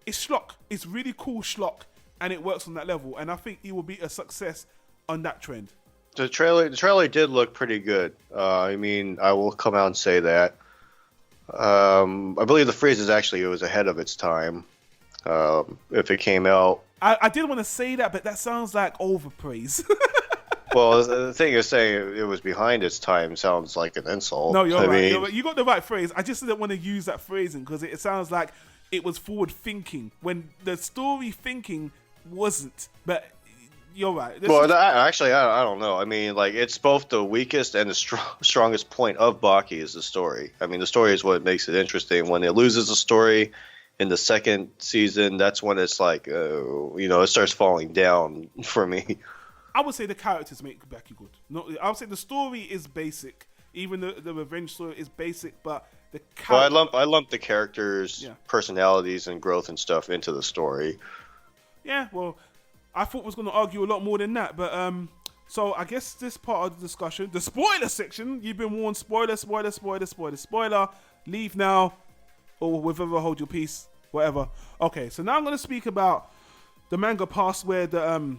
it's schlock. It's really cool schlock. And it works on that level, and I think he will be a success on that trend. The trailer did look pretty good. I will come out and say that. I believe the phrase is actually it was ahead of its time. If it came out, I did want to say that, but that sounds like overpraise. Well, the thing is, saying it was behind its time sounds like an insult. No, you're right. You got the right phrase. I just didn't want to use that phrasing because it sounds like it was forward thinking when the story thinking wasn't. But you're right. Actually, I don't know. It's both the weakest and the strongest point of Baki is the story. The story is what makes it interesting. When it loses a story in the second season, that's when it's like, it starts falling down for me. I would say the characters make Baki good. No, I would say the story is basic. Even the revenge story is basic, but the characters... Well, I lump the characters' personalities and growth and stuff into the story. Yeah, well, I thought was going to argue a lot more than that, but so I guess this part of the discussion, the spoiler section, you've been warned, spoiler, leave now, or whatever, hold your peace, whatever. Okay, so now I'm going to speak about the manga past where the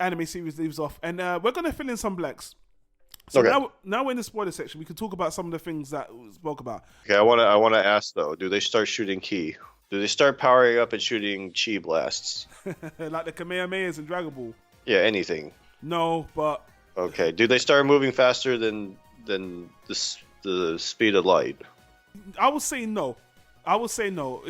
anime series leaves off, and we're going to fill in some blanks. So now we're in the spoiler section. We can talk about some of the things that we spoke about. Okay, I want to ask though, do they start shooting ki? Do they start powering up and shooting chi blasts? Like the Kamehamehas in Dragon Ball? Yeah, anything. No, but... Okay, do they start moving faster than the speed of light? I would say no. I would say no.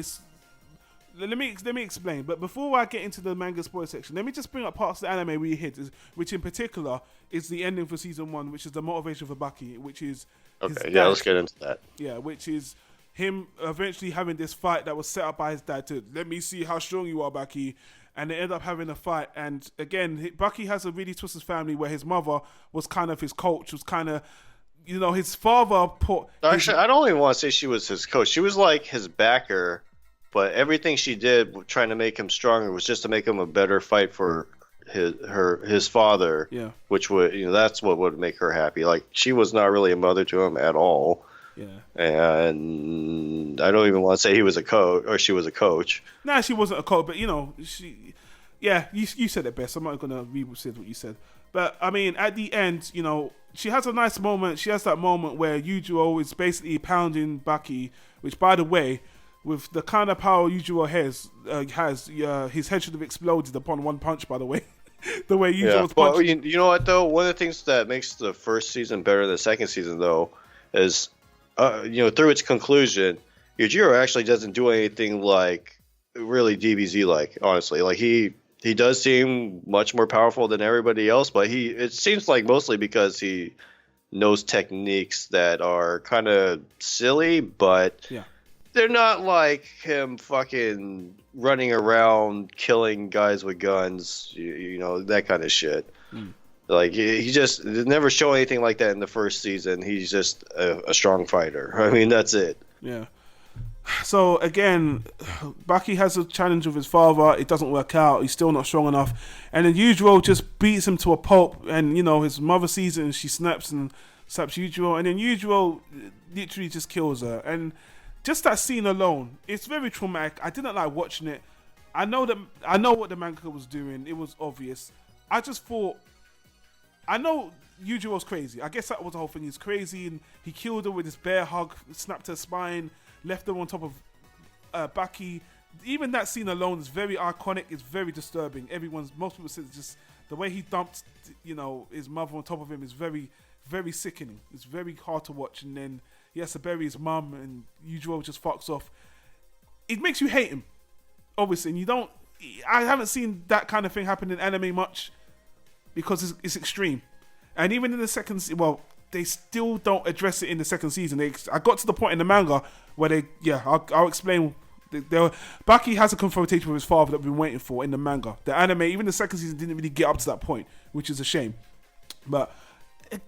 Let me explain. But before I get into the manga spoiler section, let me just bring up parts of the anime we hit, which in particular is the ending for season 1, which is the motivation for Baki, which is okay. Yeah, let's get into that. Yeah, which is him eventually having this fight that was set up by his dad to let me see how strong you are, Baki. And they end up having a fight. And again, Baki has a really twisted family where his mother was kind of his coach, was kind of, his father put. Actually, I don't even want to say she was his coach. She was like his backer. But everything she did, trying to make him stronger, was just to make him a better fight for his father. Yeah. Which would, that's what would make her happy. Like, she was not really a mother to him at all. Yeah. And I don't even want to say he was a coach or she was a coach. Nah, she wasn't a coach, but she. Yeah, you said it best. I'm not gonna re-say what you said, but I mean, at the end, she has a nice moment. She has that moment where Yujiro is basically pounding Baki, which, by the way, with the kind of power Yujiro has, his head should have exploded upon one punch, by the way. The way Yujiro was punching. Well, you know what, though? One of the things that makes the first season better than the second season, though, is, through its conclusion, Yujiro actually doesn't do anything like really DBZ-like, honestly. Like, he does seem much more powerful than everybody else, but it seems like mostly because he knows techniques that are kind of silly, but... Yeah. They're not like him fucking running around killing guys with guns, that kind of shit. Like, he just never show anything like that in the first season. He's just a strong fighter. I mean, that's it. Yeah. So, again, Baki has a challenge with his father. It doesn't work out. He's still not strong enough. And then Yujiro just beats him to a pulp. And, his mother sees it and she snaps Yujiro. And then Yujiro literally just kills her. And... just that scene alone, it's very traumatic. I didn't like watching it. I know what the manga was doing. It was obvious. I just thought, I know Yujiro's crazy. I guess that was the whole thing. He's crazy, and he killed her with his bear hug, snapped her spine, left her on top of Baki. Even that scene alone is very iconic. It's very disturbing. Most people say just the way he dumped, his mother on top of him is very, very sickening. It's very hard to watch, and then he has to bury his mum, and Yujiro just fucks off. It makes you hate him, obviously. And I haven't seen that kind of thing happen in anime much because it's extreme. And even in the second, they still don't address it in the second season. I got to the point in the manga where I'll explain. Baki has a confrontation with his father that we've been waiting for in the manga. The anime, even the second season, didn't really get up to that point, which is a shame. But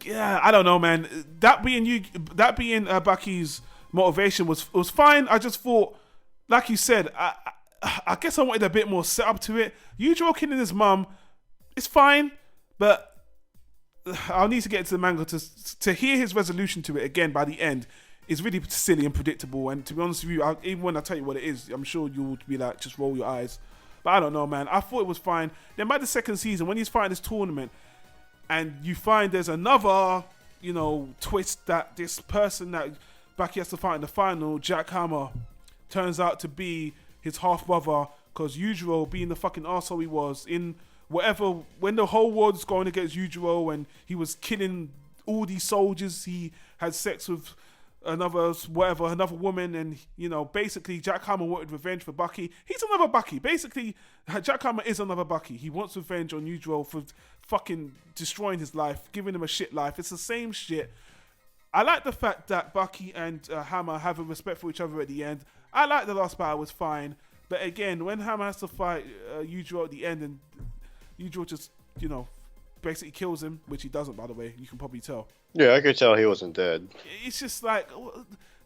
yeah, I don't know, man. That being Baki's motivation was fine. I just thought, like you said, I guess I wanted a bit more setup to it. Yujiro killing his mum, it's fine, but I'll need to get into the manga to hear his resolution to it again by the end. Is really silly and predictable. And to be honest with you, even when I tell you what it is, I'm sure you'll be like, just roll your eyes. But I don't know, man. I thought it was fine. Then by the second season, when he's fighting this tournament, and you find there's another, twist that this person that Baki has to fight in the final, Jack Hammer, turns out to be his half-brother, because Yujiro, being the fucking arsehole he was, when the whole world's going against Yujiro and he was killing all these soldiers, he had sex with another woman, and basically Jack Hammer wanted revenge for Baki. He's another Baki. Basically, Jack Hammer is another Baki. He wants revenge on Yujiro for fucking destroying his life, giving him a shit life. It's the same shit. I like the fact that Baki and Hammer have a respect for each other at the end. I like the last battle, was fine. But again, when Hammer has to fight Yujiro at the end, and Yujiro just, basically kills him, which he doesn't, by the way, you can probably tell. Yeah, I could tell he wasn't dead. It's just like,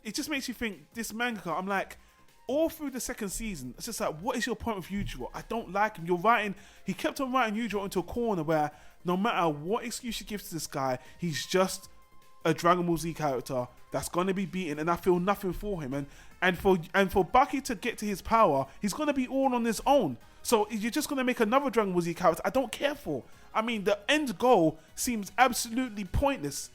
it just makes you think, this manga, I'm like, all through the second season, it's just like, what is your point with Yujiro? I don't like him. He kept on writing Yujiro into a corner where no matter what excuse you give to this guy, he's just a Dragon Ball Z character that's going to be beaten, and I feel nothing for him. And for Baki to get to his power, he's going to be all on his own. So you're just going to make another Dragon Ball Z character I don't care for. I mean, the end goal seems absolutely pointless.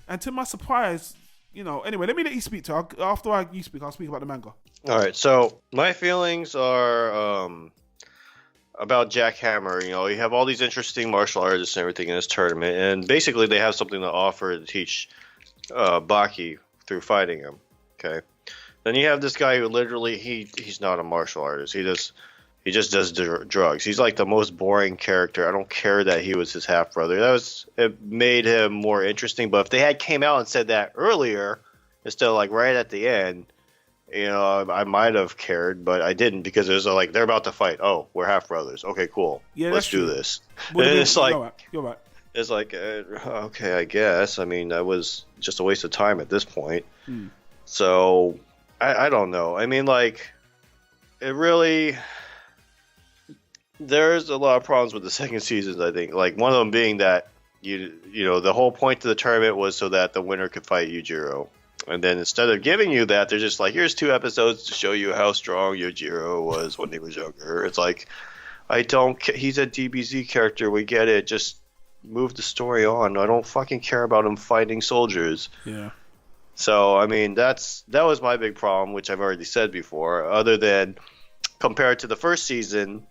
And to my surprise, anyway, let me let you speak to her. After you speak, I'll speak about the manga. All right, so my feelings are about Jack Hammer. You have all these interesting martial artists and everything in this tournament, and basically they have something to offer to teach Baki through fighting him. Okay, Then you have this guy who literally he's not a martial artist. He just does drugs. He's like the most boring character. I don't care that he was his half brother. It made him more interesting. But if they had came out and said that earlier instead of like right at the end, you know, I might have cared, but I didn't because it was like they're about to fight. Oh, we're half brothers. Okay, cool. Yeah, let's do this. Well, and it's like you're right. It's like okay, I guess. I mean, that was just a waste of time at this point. So I don't know. I mean, like it really. There's a lot of problems with the second season, I think. Like one of them being that you know the whole point of the tournament was so that the winner could fight Yujiro, and then instead of giving you that, they're just like, here's 2 episodes to show you how strong Yujiro was when he was younger. It's like he's a DBZ character. We get it. Just move the story on. I don't fucking care about him fighting soldiers. Yeah. So I mean that was my big problem, which I've already said before. Other than compared to the first season.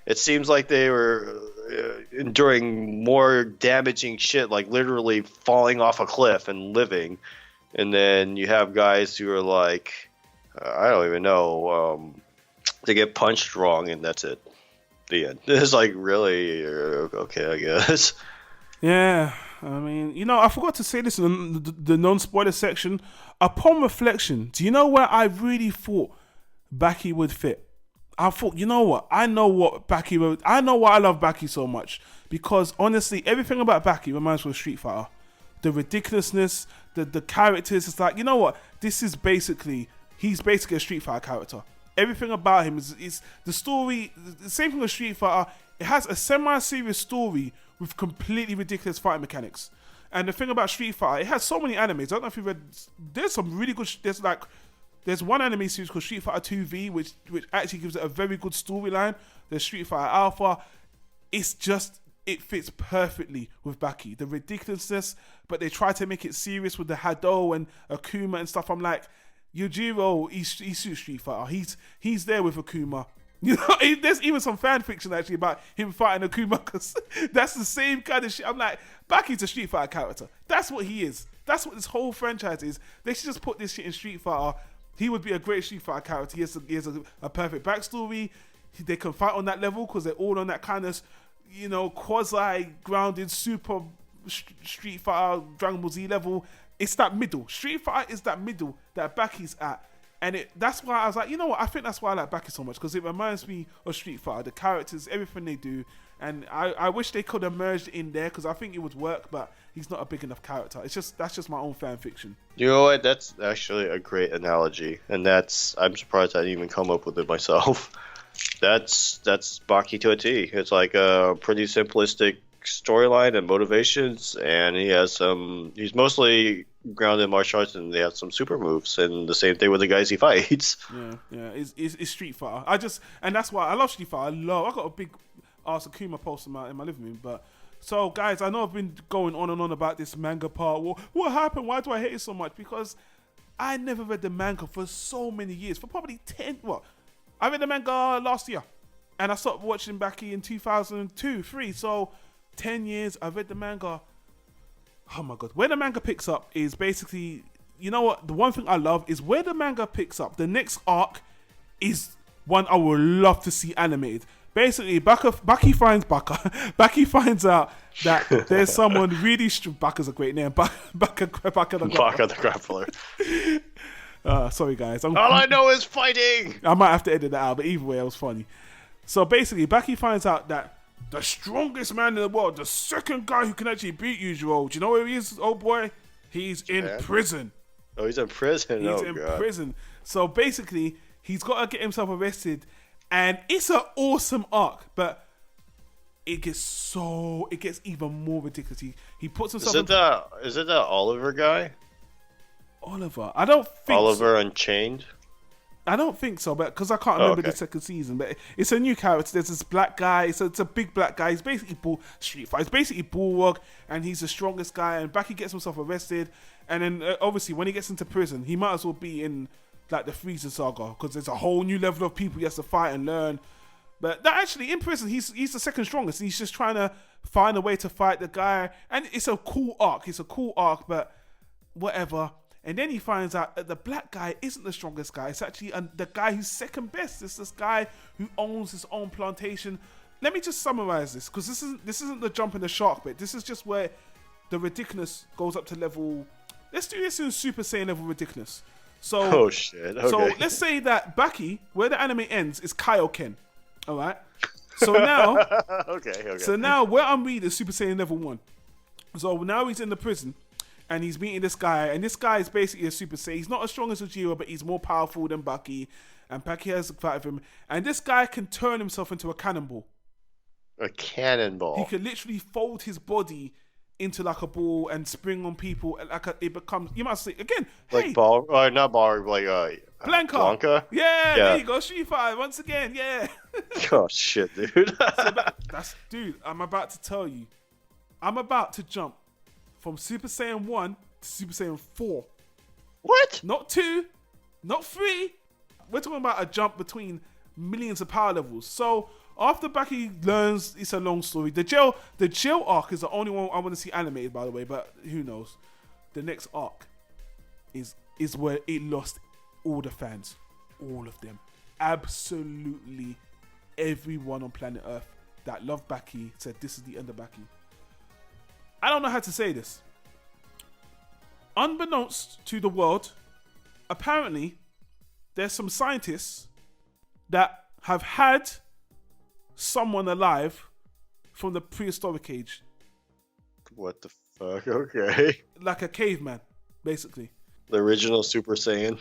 It seems like they were enduring more damaging shit, like literally falling off a cliff and living. And then you have guys who are like, I don't even know, they get punched wrong and that's it. The end. It's like, really? Okay, I guess. Yeah, I mean, you know, I forgot to say this in the non-spoiler section. Upon reflection, do you know where I really thought Baki would fit? I thought, you know what? I know why I love Baki so much. Because honestly, everything about Baki reminds me of Street Fighter. The ridiculousness, the characters. It's like, you know what? He's basically a Street Fighter character. Everything about him is the story. The same thing with Street Fighter. It has a semi-serious story with completely ridiculous fighting mechanics. And the thing about Street Fighter, it has so many animes. I don't know if you've read. There's some really good. There's one anime series called Street Fighter 2V, which actually gives it a very good storyline. There's Street Fighter Alpha. It fits perfectly with Baki. The ridiculousness, but they try to make it serious with the Hado and Akuma and stuff. I'm like, Yujiro, he suits Street Fighter. He's there with Akuma. You know, there's even some fan fiction actually about him fighting Akuma because that's the same kind of shit. I'm like, Baki's a Street Fighter character. That's what he is. That's what this whole franchise is. They should just put this shit in Street Fighter. He would be a great Street Fighter character. He has a perfect backstory. They can fight on that level because they're all on that kind of, you know, quasi-grounded, super Street Fighter, Dragon Ball Z level. It's that middle. Street Fighter is that middle that Baki's at. And that's why I was like, you know what? I think that's why I like Baki so much because it reminds me of Street Fighter. The characters, everything they do. And I wish they could have merged in there because I think it would work, but he's not a big enough character. That's just my own fan fiction. You know what? That's actually a great analogy, and I'm surprised I didn't even come up with it myself. That's Baki to a T. It's like a pretty simplistic storyline and motivations, and he's mostly grounded in martial arts, and they have some super moves, and the same thing with the guys he fights. Yeah, it's Street Fighter. And that's why I love Street Fighter. I got a big ass Akuma poster in my living room, but. So, guys, I know I've been going on and on about this manga part. Well, what happened? Why do I hate it so much? Because I never read the manga for so many years. For probably 10... Well, I read the manga last year. And I stopped watching Baki in 2002, 3. So, 10 years, I read the manga. Oh, my God. Where the manga picks up is basically... You know what? The one thing I love is where the manga picks up. The next arc is one I would love to see animated. Basically, Baki finds out that there's someone really... Baka's a great name. Baka the Grappler. Sorry, guys. All I know is fighting! I might have to edit that out, but either way, it was funny. So basically, Baki finds out that the strongest man in the world, the second guy who can actually beat Yujiro, do you know where he is, oh boy? He's in prison. Oh, he's in prison? He's in prison. So basically, he's got to get himself arrested. And it's an awesome arc, but it gets even more ridiculous. He puts himself. Is it that Oliver guy? Oliver, I don't think Oliver Unchained. I don't think so, but because I can't remember the second season. But it's a new character. There's this black guy. It's a big black guy. He's basically Street Fighter. He's basically Bulwark, and he's the strongest guy. And Baki gets himself arrested, and then obviously when he gets into prison, he might as well be in. Like the Frieza saga, because there's a whole new level of people he has to fight and learn. But that actually, in prison, he's the second strongest. And he's just trying to find a way to fight the guy. And it's a cool arc. But whatever. And then he finds out that the black guy isn't the strongest guy. It's actually the guy who's second best. It's this guy who owns his own plantation. Let me just summarize this, because this isn't the jump in the shark bit. This is just where the ridiculous goes up to level. Let's do this in Super Saiyan level ridiculous. So, oh shit. Okay. So let's say that Baki, where the anime ends, is Kaioken. All right. So now, okay. So now where I'm reading is Super Saiyan level 1. So now he's in the prison, and he's meeting this guy, and this guy is basically a Super Saiyan. He's not as strong as Ujiro, but he's more powerful than Baki, and Baki has to fight with him. And this guy can turn himself into a cannonball. A cannonball. He could literally fold his body into like a ball and spring on people. It becomes, you must say again, like hey, ball, not ball, like Blanca. Yeah, there you go. Street Fighter once again. Yeah. Oh shit, dude. Dude. I'm about to tell you. I'm about to jump from Super Saiyan 1 to Super Saiyan 4. What? Not 2, not 3. We're talking about a jump between millions of power levels. So after Baki learns, it's a long story. The jail arc is the only one I want to see animated, by the way, but who knows? The next arc is where it lost all the fans. All of them. Absolutely everyone on planet Earth that loved Baki said this is the end of Baki. I don't know how to say this. Unbeknownst to the world, apparently there's some scientists that have had someone alive from the prehistoric age. What the fuck? Okay. Like a caveman, basically. The original Super Saiyan.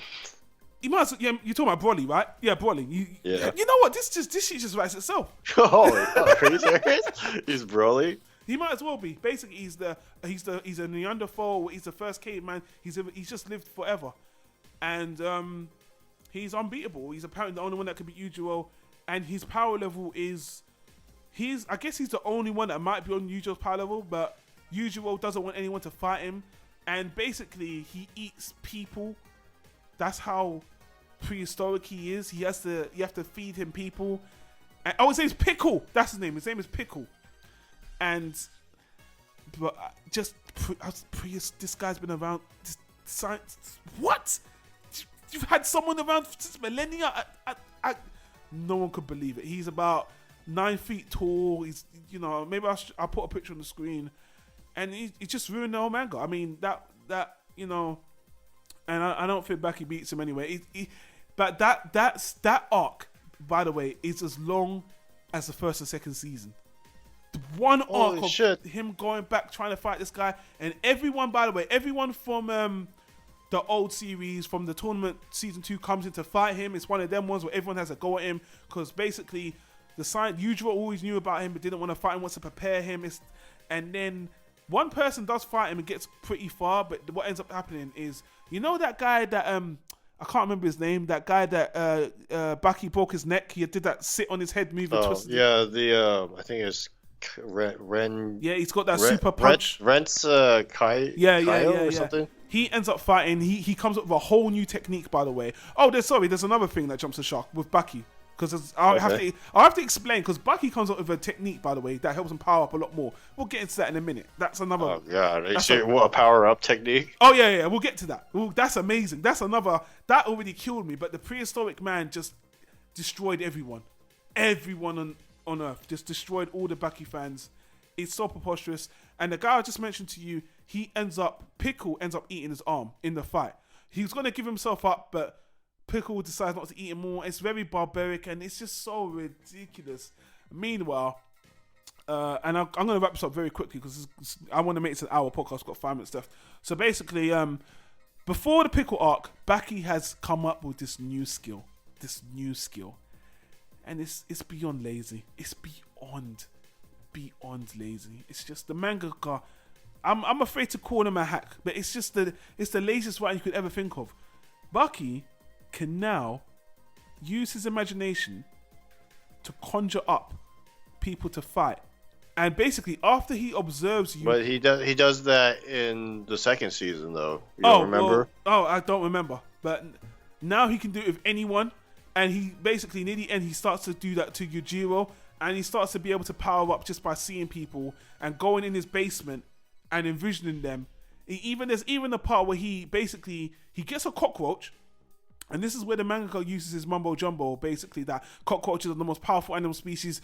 You might as, yeah, you're talking about Broly, right? Yeah, Broly. Yeah. You know what? This shit just writes itself. Holy fuck, are you serious? He's Broly? He might as well be. Basically, he's a Neanderthal. He's the first caveman. He's just lived forever, and he's unbeatable. He's apparently the only one that can beat Yujiro, and his power level is I guess he's the only one that might be on Yujiro's power level, but Yujiro doesn't want anyone to fight him, and basically he eats people. That's how prehistoric he is. You have to feed him people. And, his name's Pickle. That's his name. His name is Pickle. And this guy's been around. Science. What? You've had someone around since millennia? No one could believe it. He's about 9 feet tall. He's, maybe I'll put a picture on the screen, and he just ruined the whole manga. I mean that and I don't think Baki beats him anyway. But that arc, by the way, is as long as the first and second season. The one arc of him going back trying to fight this guy, and everyone, by the way, everyone from the old series, from the tournament season 2 comes in to fight him. It's one of them ones where everyone has a go at him, because basically Yujiro always knew about him but didn't want to fight him, wants to prepare him. And then one person does fight him and gets pretty far, but what ends up happening is, that guy that I can't remember his name, that guy that Baki broke his neck, he did that sit on his head move and twist. Yeah, I think it's Ren. Yeah, he's got that super punch. Rent's Kai. Yeah. Something. He ends up fighting. He comes up with a whole new technique, by the way. Oh, there's another thing that jumps the shark with Baki. Because I'll have to explain, because Baki comes up with a technique, by the way, that helps him power up a lot more. We'll get into that in a minute. That's another. Oh god, what a power up technique? Oh yeah, we'll get to that. Ooh, that's amazing. That's another. That already killed me, but the prehistoric man just destroyed everyone. Everyone on Earth just destroyed all the Baki fans. It's so preposterous. And the guy I just mentioned to you, Pickle ends up eating his arm in the fight. He's gonna give himself up, but Pickle decides not to eat him more. It's very barbaric and it's just so ridiculous. Meanwhile, and I'm going to wrap this up very quickly because I want to make it an hour podcast. I've got 5 minutes left. So basically, before the Pickle arc, Baki has come up with this new skill. And it's beyond lazy. It's beyond lazy. It's just the mangaka. I'm afraid to call him a hack, but it's the laziest writing you could ever think of. Baki can now use his imagination to conjure up people to fight, and basically after he observes you. But he does that in the second season, though. You don't remember? I don't remember. But now he can do it with anyone, and he basically near the end he starts to do that to Yujiro, and he starts to be able to power up just by seeing people and going in his basement and envisioning them. There's even a part where he gets a cockroach, and this is where the mangaka uses his mumbo jumbo, basically that cockroaches are the most powerful animal species.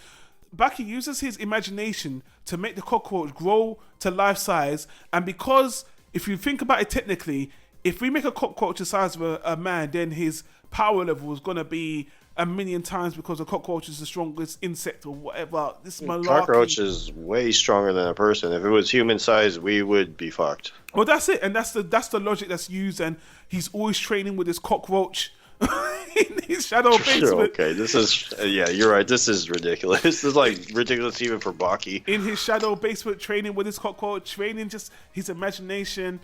Baki uses his imagination to make the cockroach grow to life size, and because if you think about it technically, if we make a cockroach the size of a man, then his power level is going to be a million times, because a cockroach is the strongest insect or whatever. This malarkey. Cockroach is way stronger than a person. If it was human size, we would be fucked. Well, that's it, and that's the logic that's used, and he's always training with his cockroach in his shadow basement. Okay, this is you're right. This is ridiculous. This is like ridiculous even for Baki. In his shadow basement, training with his cockroach, training just his imagination,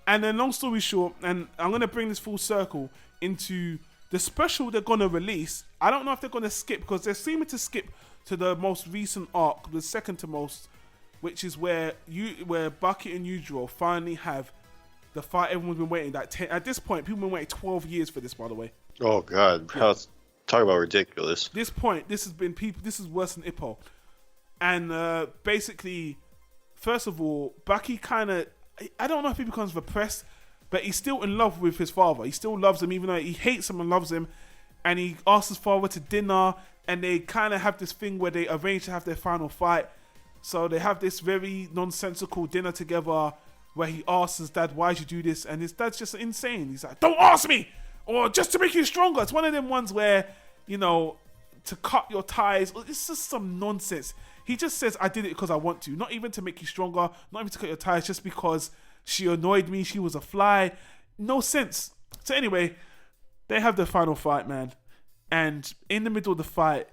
and then long story short, and I'm gonna bring this full circle into the special they're gonna release. I don't know if they're gonna skip, because they're seeming to skip to the most recent arc, the second to most, which is where Baki and Yujiro finally have the fight everyone's been waiting. At this point, people have been waiting 12 years for this, by the way. Oh God, yeah. Talk about ridiculous. This point, this is worse than Ippo. And basically, first of all, Baki I don't know if he becomes repressed, but he's still in love with his father. He still loves him, even though he hates him and loves him. And he asks his father to dinner, and they kind of have this thing where they arrange to have their final fight. So they have this very nonsensical dinner together where he asks his dad, why'd you do this? And his dad's just insane. He's like, don't ask me! Or just to make you stronger. It's one of them ones where, to cut your ties. It's just some nonsense. He just says, I did it because I want to. Not even to make you stronger. Not even to cut your ties. Just because she annoyed me. She was a fly. No sense. So anyway, they have the final fight, man. And in the middle of the fight,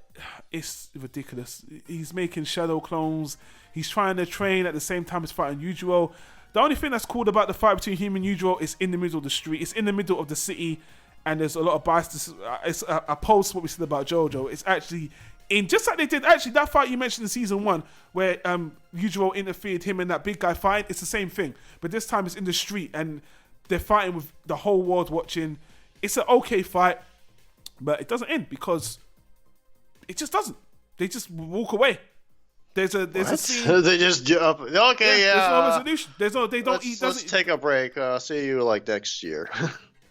it's ridiculous. He's making shadow clones. He's trying to train at the same time as fighting Yujiro. The only thing that's cool about the fight between him and Yujiro is in the middle of the street. It's in the middle of the city, and there's a lot of bias. It's opposed to what we said about JoJo. It's actually just like they did. Actually, that fight you mentioned in season 1, where Yujiro interfered, him and that big guy fight. It's the same thing, but this time it's in the street, and they're fighting with the whole world watching. It's an okay fight, but it doesn't end because it just doesn't. They just walk away. There's a scene. They just jump. Okay, yeah. There's no resolution. They don't eat. Let's take a break. See you like next year.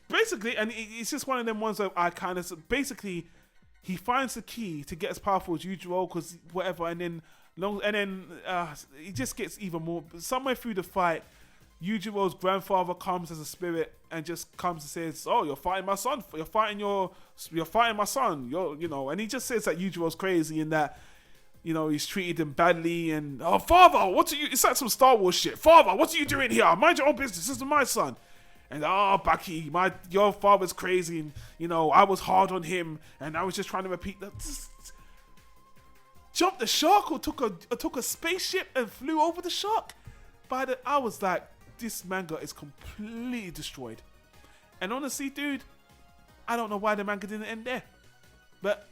Basically, and it's just one of them ones that I kind of basically he finds the key to get as powerful as Yujiro, because whatever, and then he just gets even more. Somewhere through the fight, Yujiro's grandfather comes as a spirit and just comes and says, "Oh, you're fighting my son. You're fighting my son. And he just says that Yujiro's crazy and that." He's treated him badly, and father, it's like some Star Wars shit. Father, what are you doing here? Mind your own business. This is my son. And Baki, your father's crazy, and I was hard on him, and I was just trying to repeat that. Jumped the shark or took a spaceship and flew over the shark. I was like, this manga is completely destroyed. And honestly, dude, I don't know why the manga didn't end there, but.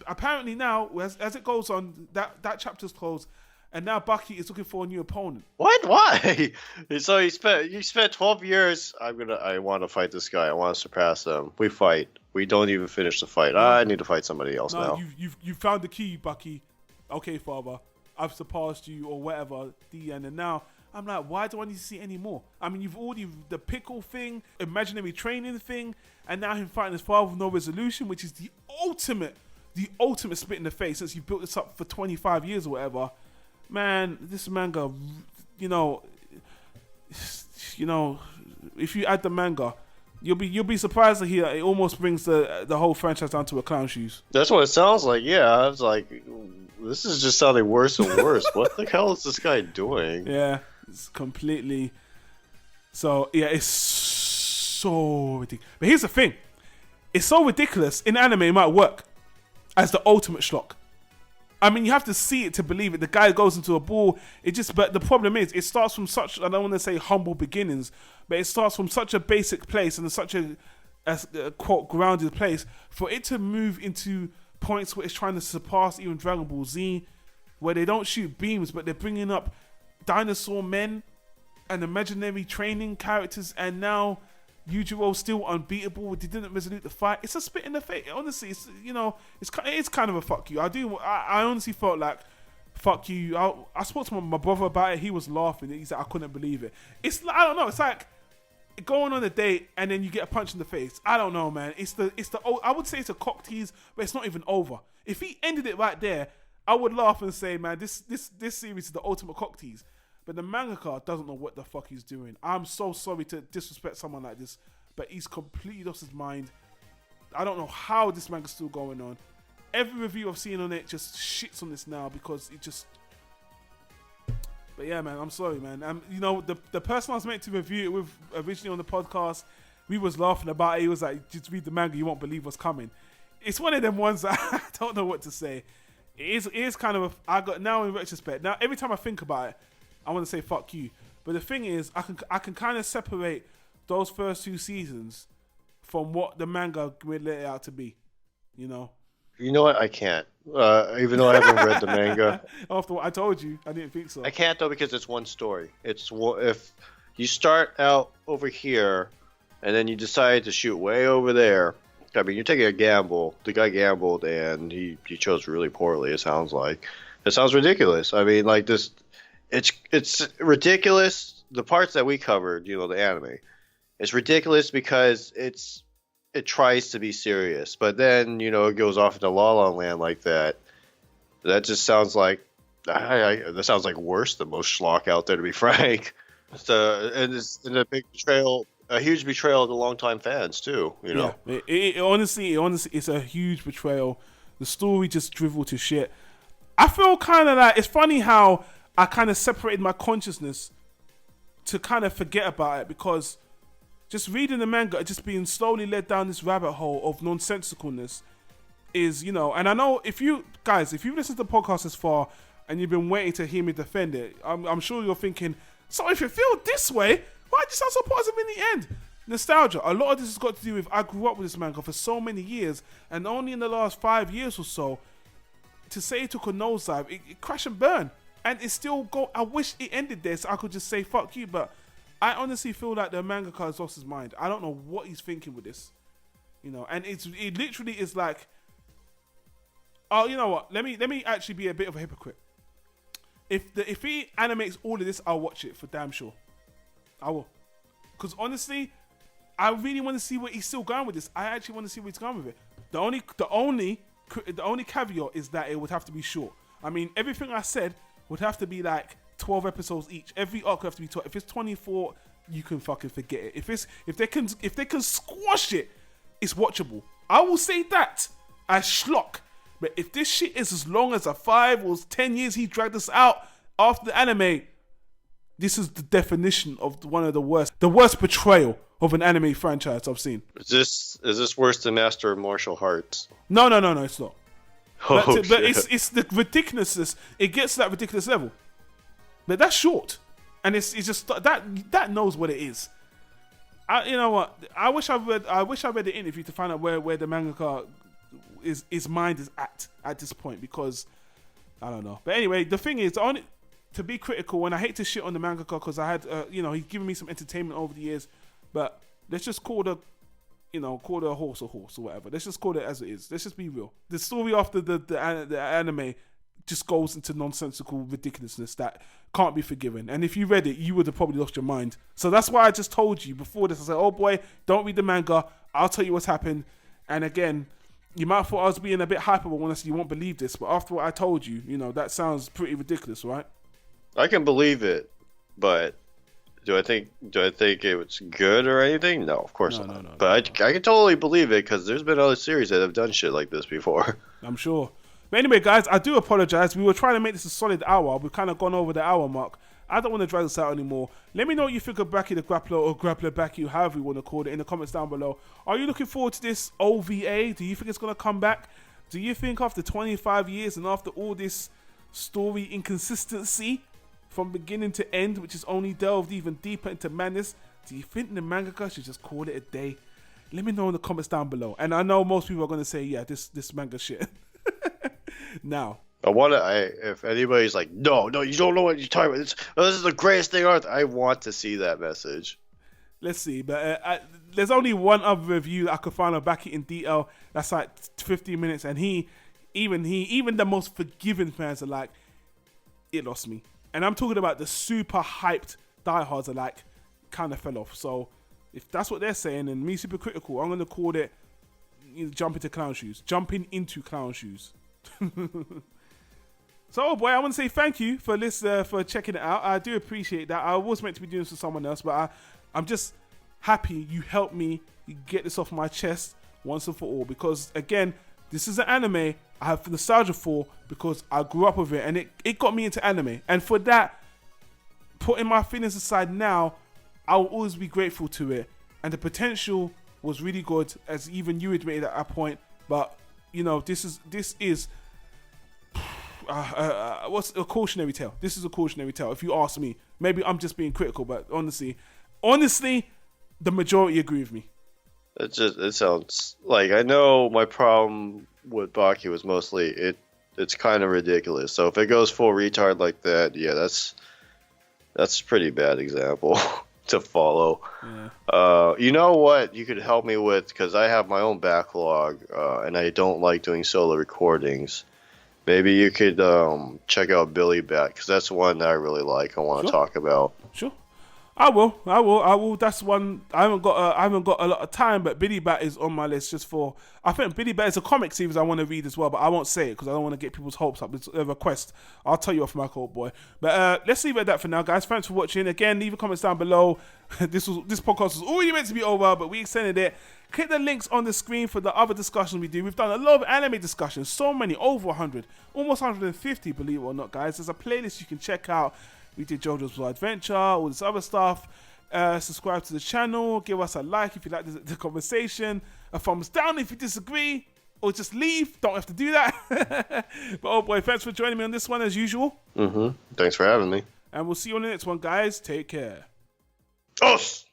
Apparently now, as it goes on, that chapter's closed, and now Baki is looking for a new opponent. What? Why? So you spent 12 years. I want to fight this guy. I want to surpass him. We fight. We don't even finish the fight. I need to fight somebody else now. You found the key, Baki. Okay, father, I've surpassed you or whatever. The end. And now I'm like, why do I need to see any more? I mean, you've already the pickle thing, imaginary training thing, and now him fighting his father with no resolution, which is the ultimate spit in the face since you built this up for 25 years or whatever. Man, this manga, if you add the manga, you'll be surprised to hear it almost brings the whole franchise down to a clown shoes. That's what it sounds like. Yeah, I was like, this is just sounding worse and worse. What the hell is this guy doing? Yeah, it's completely. So yeah, it's so ridiculous. But here's the thing: it's so ridiculous in anime, it might work as the ultimate schlock. I mean, you have to see it to believe it. The guy goes into a ball. But the problem is, it starts from such, I don't want to say humble beginnings, but it starts from such a basic place and such a quote, grounded place for it to move into points where it's trying to surpass even Dragon Ball Z, where they don't shoot beams, but they're bringing up dinosaur men and imaginary training characters, and now Yujiro's still unbeatable. They didn't resolute the fight. It's a spit in the face. Honestly, it's kind of a fuck you. I honestly felt like fuck you. I spoke to my brother about it. He was laughing. He said I couldn't believe it. It's I don't know. It's like going on a date and then you get a punch in the face. I don't know, man. It's the I would say it's a cock tease, but it's not even over. If he ended it right there, I would laugh and say, man, this series is the ultimate cock tease. But the mangaka doesn't know what the fuck he's doing. I'm so sorry to disrespect someone like this, but he's completely lost his mind. I don't know how this manga's still going on. Every review I've seen on it just shits on this now because it just... But yeah, man, I'm sorry, man. You know, the person I was meant to review it with originally on the podcast, we was laughing about it. He was like, just read the manga, you won't believe what's coming. It's one of them ones that I don't know what to say. It is kind of now in retrospect. Now, every time I think about it, I want to say fuck you. But the thing is, I can kind of separate those first 2 seasons from what the manga would let it out to be. You know? You know what? I can't. Even though I haven't read the manga. After what I told you, I didn't think so. I can't, though, because it's one story. If you start out over here and then you decide to shoot way over there, I mean, you're taking a gamble. The guy gambled and he chose really poorly, it sounds like. It sounds ridiculous. I mean, like this, it's ridiculous. The parts that we covered, you know, the anime, it's ridiculous because it tries to be serious, but then, you know, it goes off into La La Land like that. That just sounds like that sounds like worse than most schlock out there, to be frank. It's a big betrayal, a huge betrayal to longtime fans too. You know, it honestly, it's a huge betrayal. The story just driveled to shit. I feel kind of like it's funny how I kind of separated my consciousness to kind of forget about it because. Just reading the manga, just being slowly led down this rabbit hole of nonsensicalness is, you know, and I know if you listen to the podcast this far and you've been waiting to hear me defend it, I'm sure you're thinking, so if you feel this way, why do you sound so positive in the end? Nostalgia. A lot of this has got to do with I grew up with this manga for so many years and only in the last 5 years or so, to say it took a nosedive, it crash and burn. And it's still I wish it ended there so I could just say fuck you, but I honestly feel like the mangaka has lost his mind. I don't know what he's thinking with this, you know. And it literally is like, oh, you know what? Let me actually be a bit of a hypocrite. If he animates all of this, I'll watch it for damn sure. I will, because honestly, I really want to see where he's still going with this. I actually want to see where he's going with it. The only caveat is that it would have to be short. I mean, everything I said would have to be like 12 episodes each. Every arc would have to be 12. If it's 24, you can fucking forget it. If they can squash it, it's watchable. I will say that as schlock. But if this shit is as long as a 5 or 10 years he dragged us out after the anime, this is the definition of one of the worst betrayal of an anime franchise I've seen. Is this worse than Master of Martial Arts? No, it's not. But it's the ridiculousness. It gets to that ridiculous level. But that's short, and it's just that knows what it is. You know what? I wish I read the interview to find out where the mangaka his mind is at this point, because I don't know. But anyway, the thing is, to be critical, and I hate to shit on the mangaka because I had he's given me some entertainment over the years, but let's just call the horse a horse or whatever. Let's just call it as it is. Let's just be real. The story after the anime just goes into nonsensical ridiculousness that can't be forgiven. And if you read it, you would have probably lost your mind. So that's why I just told you before this. I said, oh boy, don't read the manga. I'll tell you what's happened. And again, you might have thought I was being a bit hyperbole when I said you won't believe this, but after what I told you, that sounds pretty ridiculous, right? I can believe it, but do I think it was good or anything? No, of course not. No. But I can totally believe it because there's been other series that have done shit like this before. I'm sure. But anyway, guys, I do apologize. We were trying to make this a solid hour. We've kind of gone over the hour mark. I don't want to drag this out anymore. Let me know what you think of Baki the Grappler, or Grappler Baki, however you want to call it, in the comments down below. Are you looking forward to this OVA? Do you think it's going to come back? Do you think after 25 years and after all this story inconsistency from beginning to end, which has only delved even deeper into madness, do you think the mangaka should just call it a day? Let me know in the comments down below. And I know most people are going to say, yeah, this manga shit. Now, if anybody's like, no, you don't know what you're talking about. This is the greatest thing on earth. I want to see that message. Let's see, but there's only one other review I could find on Baki in detail. That's like 15 minutes, and even the most forgiving fans are like, it lost me. And I'm talking about the super hyped diehards are like, kind of fell off. So if that's what they're saying, and me super critical, I'm going to call it jumping into clown shoes. So, oh boy, I want to say thank you for this, for checking it out. I do appreciate that. I was meant to be doing this for someone else, but I'm just happy you helped me get this off my chest once and for all. Because again, this is an anime I have nostalgia for because I grew up with it and it got me into anime. And for that, putting my feelings aside now, I will always be grateful to it. And the potential was really good, as even you admitted at that point. But you know, this is what's a cautionary tale. This is a cautionary tale, if you ask me. Maybe I'm just being critical, but honestly, the majority agree with me. It sounds like, I know my problem with Baki was mostly it's kind of ridiculous. So if it goes full retard like that, yeah, that's a pretty bad example to follow. Yeah. You know what you could help me with, because I have my own backlog and I don't like doing solo recordings. Maybe you could check out Billy Bat, because that's one that I really like. I want to talk about. Sure, I will. That's one I haven't got a lot of time, but Billy Bat is on my list just for. I think Billy Bat is a comic series I want to read as well, but I won't say it because I don't want to get people's hopes up. It's a request. I'll tell you off mic, old boy. But let's leave it at that for now, guys. Thanks for watching. Again, leave a comments down below. This podcast was already meant to be over, but we extended it. Click the links on the screen for the other discussions we do. We've done a lot of anime discussions, so many, over 100, almost 150, believe it or not, guys. There's a playlist you can check out. We did JoJo's Bizarre Adventure, all this other stuff. Subscribe to the channel, give us a like if you like the conversation, a thumbs down if you disagree, or just leave. Don't have to do that. But oh boy, thanks for joining me on this one as usual. Thanks for having me. And we'll see you on the next one, guys. Take care. Us!